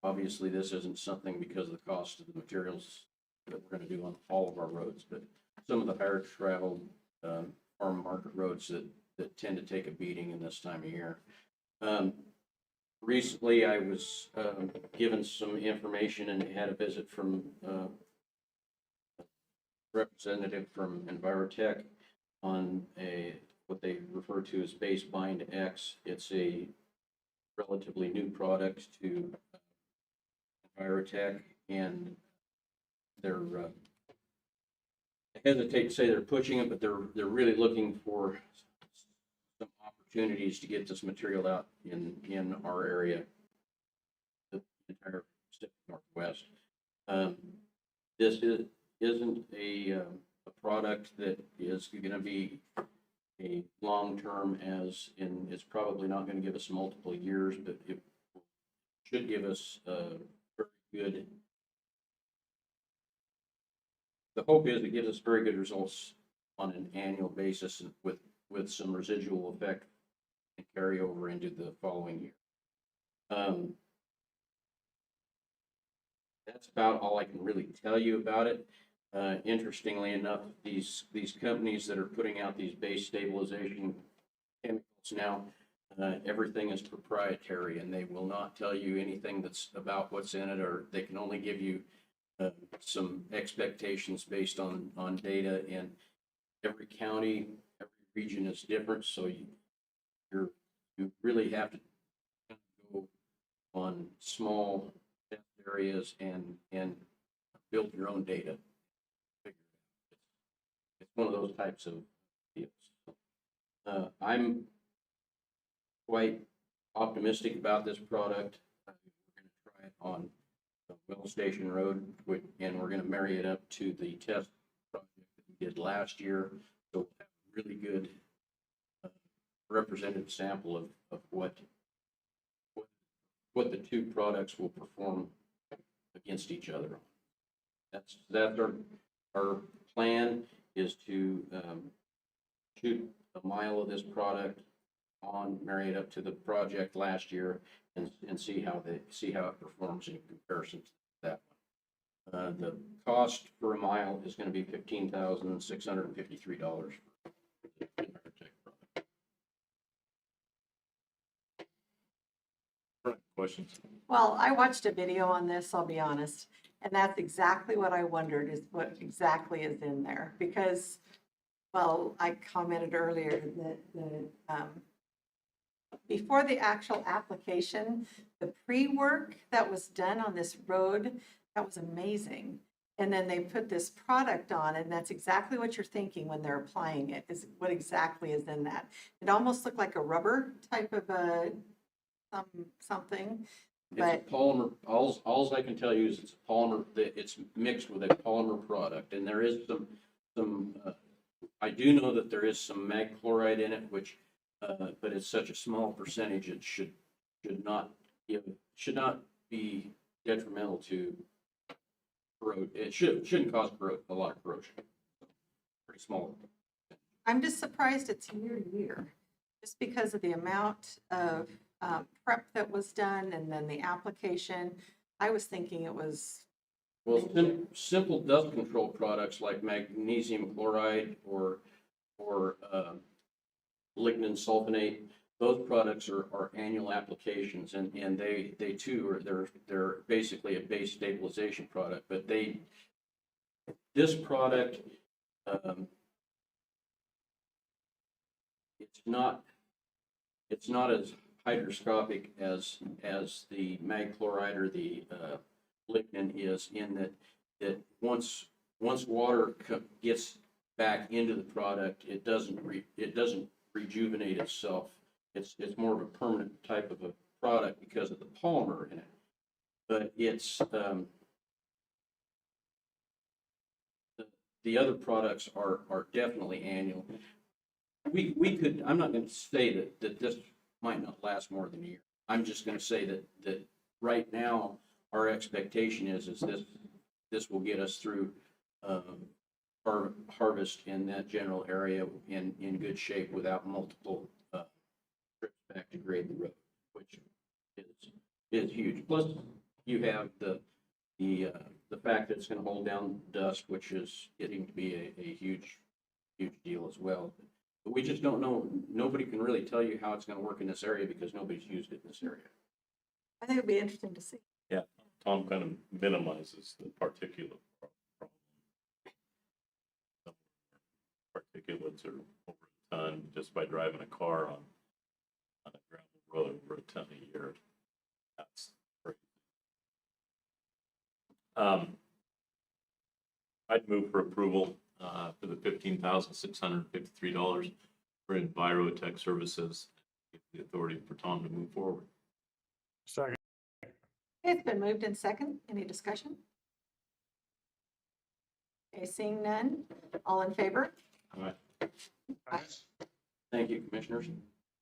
Obviously, this isn't something because of the cost of the materials that we're going to do on all of our roads, but some of the higher traveled farm market roads that tend to take a beating in this time of year. Recently, I was given some information and had a visit from a representative from Envirotech on what they refer to as Base Bind X. It's a relatively new product to Envirotech, and they're I hesitate to say they're pushing it, but they're really looking for some opportunities to get this material out in our area, the entire Pacific Northwest. This isn't a product that is going to be a long-term, as in it's probably not going to give us multiple years, but it should give us very good. The hope is it gives us very good results on an annual basis with some residual effect and carry over into the following year. That's about all I can really tell you about it. Interestingly enough, these companies that are putting out these base stabilization chemicals now, everything is proprietary, and they will not tell you anything that's about what's in it, or they can only give you some expectations based on data, and every county, every region is different, so you really have to go on small test areas and build your own data. It's one of those types of deals. I'm quite optimistic about this product. We're going to try it on Well Station Road, and we're going to marry it up to the test project that we did last year. So we'll have a really good representative sample of what the two products will perform against each other. That's our plan, is to shoot a mile of this product on, marry it up to the project last year, and see how it performs in comparison to that one. The cost for a mile is going to be $15,653. Questions? Well, I watched a video on this, I'll be honest, and that's exactly what I wondered, is what exactly is in there. Because, well, I commented earlier that before the actual application, the pre-work that was done on this road, that was amazing. And then they put this product on, and that's exactly what you're thinking when they're applying it, is what exactly is in that. It almost looked like a rubber type of something. It's a polymer. All I can tell you is it's a polymer. It's mixed with a polymer product, and there is some. I do know that there is some mag chloride in it, which, but it's such a small percentage, it should not be detrimental to corrosion. It shouldn't cause a lot of corrosion. Pretty small. I'm just surprised it's year to year, just because of the amount of prep that was done and then the application. I was thinking it was. Well, simple dust control products like magnesium chloride or lignin sulfonate, those products are annual applications, and they too they're basically a base stabilization product. But this product, it's not as hygroscopic as the mag chloride or the lignin is, in that once water gets back into the product, it doesn't rejuvenate itself. It's more of a permanent type of a product because of the polymer in it. But it's the other products are definitely annual. We could. I'm not going to say that this might not last more than a year. I'm just going to say that right now our expectation is this will get us through harvest in that general area in good shape without multiple trips back to grade the road, which is huge. Plus, you have the fact that it's going to hold down dust, which is getting to be a huge deal as well. But we just don't know. Nobody can really tell you how it's going to work in this area because nobody's used it in this area. I think it'd be interesting to see. Yeah, Tom kind of minimizes the particulate problem. Particulates are over a ton just by driving a car on a gravel road over a ton a year. That's great. I'd move for approval for the $15,653 for Envirotech Services. Give the authority for Tom to move forward. Second. It's been moved in second. Any discussion? Okay, seeing none. All in favor? All right. Aye. Thank you, commissioners.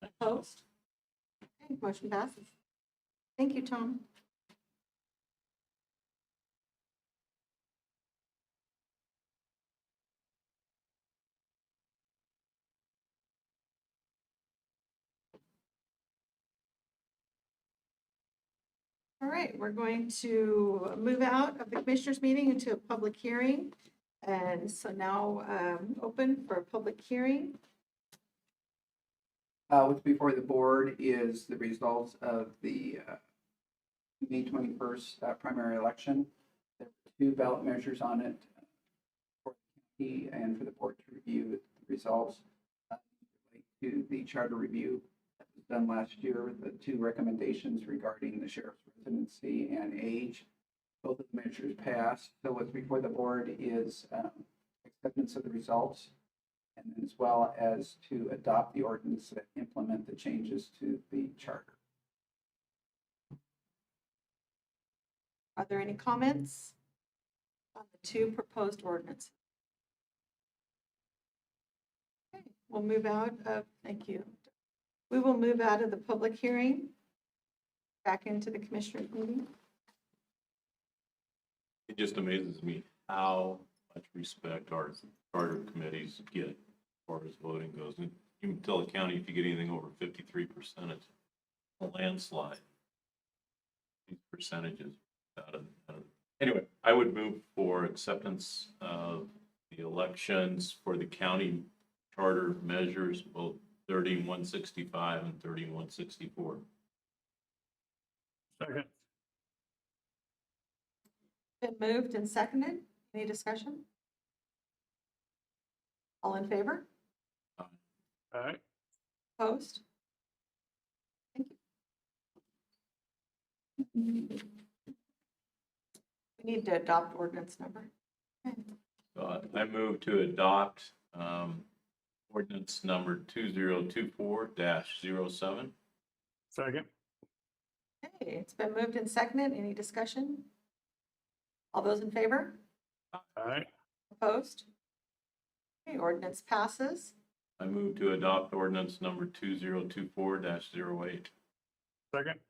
Opposed? Okay, motion passes. Thank you, Tom. All right, we're going to move out of the commissioners meeting into a public hearing. And so now open for a public hearing. What's before the board is the results of the May 21st primary election. There were 2 ballot measures on it for the county and for the board to review the results. Relate to the charter review that was done last year with the 2 recommendations regarding the sheriff's residency and age. Both of the measures passed. So what's before the board is acceptance of the results, and then as well as to adopt the ordinance that implement the changes to the charter. Are there any comments on the 2 proposed ordinances? Okay, we'll move out of, thank you. We will move out of the public hearing back into the commissioner's meeting. It just amazes me how much respect our charter committees get as far as voting goes. And you can tell the county if you get anything over 53%, it's a landslide. These percentages. Anyway, I would move for acceptance of the elections for the county charter measures, both 3165 and 3164. Second. Been moved and seconded. Any discussion? All in favor? All right. Opposed? Thank you. We need to adopt ordinance number. I move to adopt ordinance number 2024-07. Second. Okay, it's been moved and seconded. Any discussion? All those in favor? All right. Opposed? Okay, ordinance passes. I move to adopt ordinance number 2024-08. Second.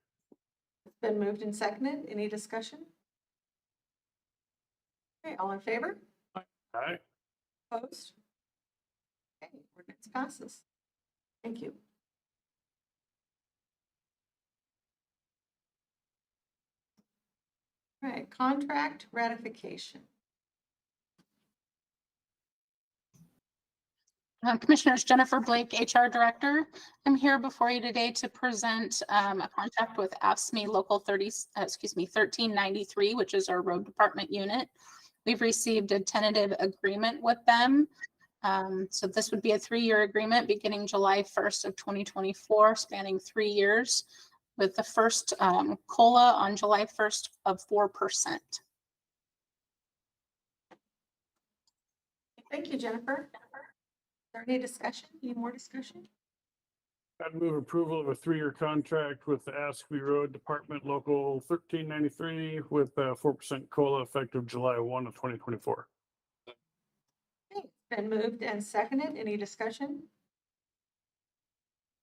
It's been moved and seconded. Any discussion? Okay, all in favor? All right. Opposed? Okay, ordinance passes. Thank you. All right, contract ratification. Commissioners, Jennifer Blake, HR Director. I'm here before you today to present a contract with AFSCME Local 1393, which is our road department unit. We've received a tentative agreement with them. So this would be a 3-year agreement beginning July 1st of 2024, spanning 3 years, with the first COLA on July 1st of 4%. Thank you, Jennifer. Is there any discussion? Any more discussion? I'd move approval of a 3-year contract with the AFSCME Road Department Local 1393 with 4% COLA effective July 1 of 2024. Okay, it's been moved and seconded. Any discussion?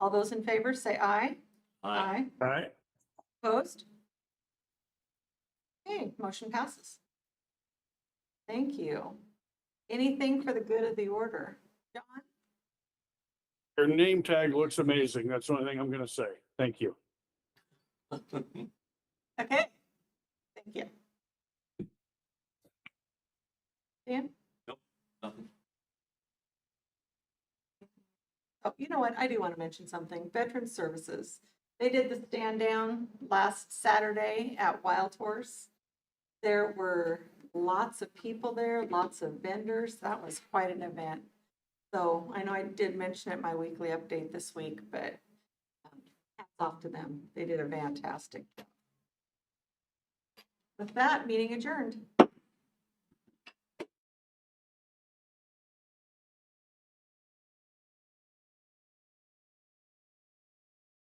All those in favor say aye. Aye. All right. Opposed? Okay, motion passes. Thank you. Anything for the good of the order? John? Your name tag looks amazing. That's the only thing I'm going to say. Thank you. Okay, thank you. Dan? Nope, nothing. Oh, you know what? I do want to mention something. Veteran Services. They did the stand down last Saturday at Wild Horse. There were lots of people there, lots of vendors. That was quite an event. So I know I did mention it in my weekly update this week, but hats off to them. They did a fantastic job. With that, meeting adjourned.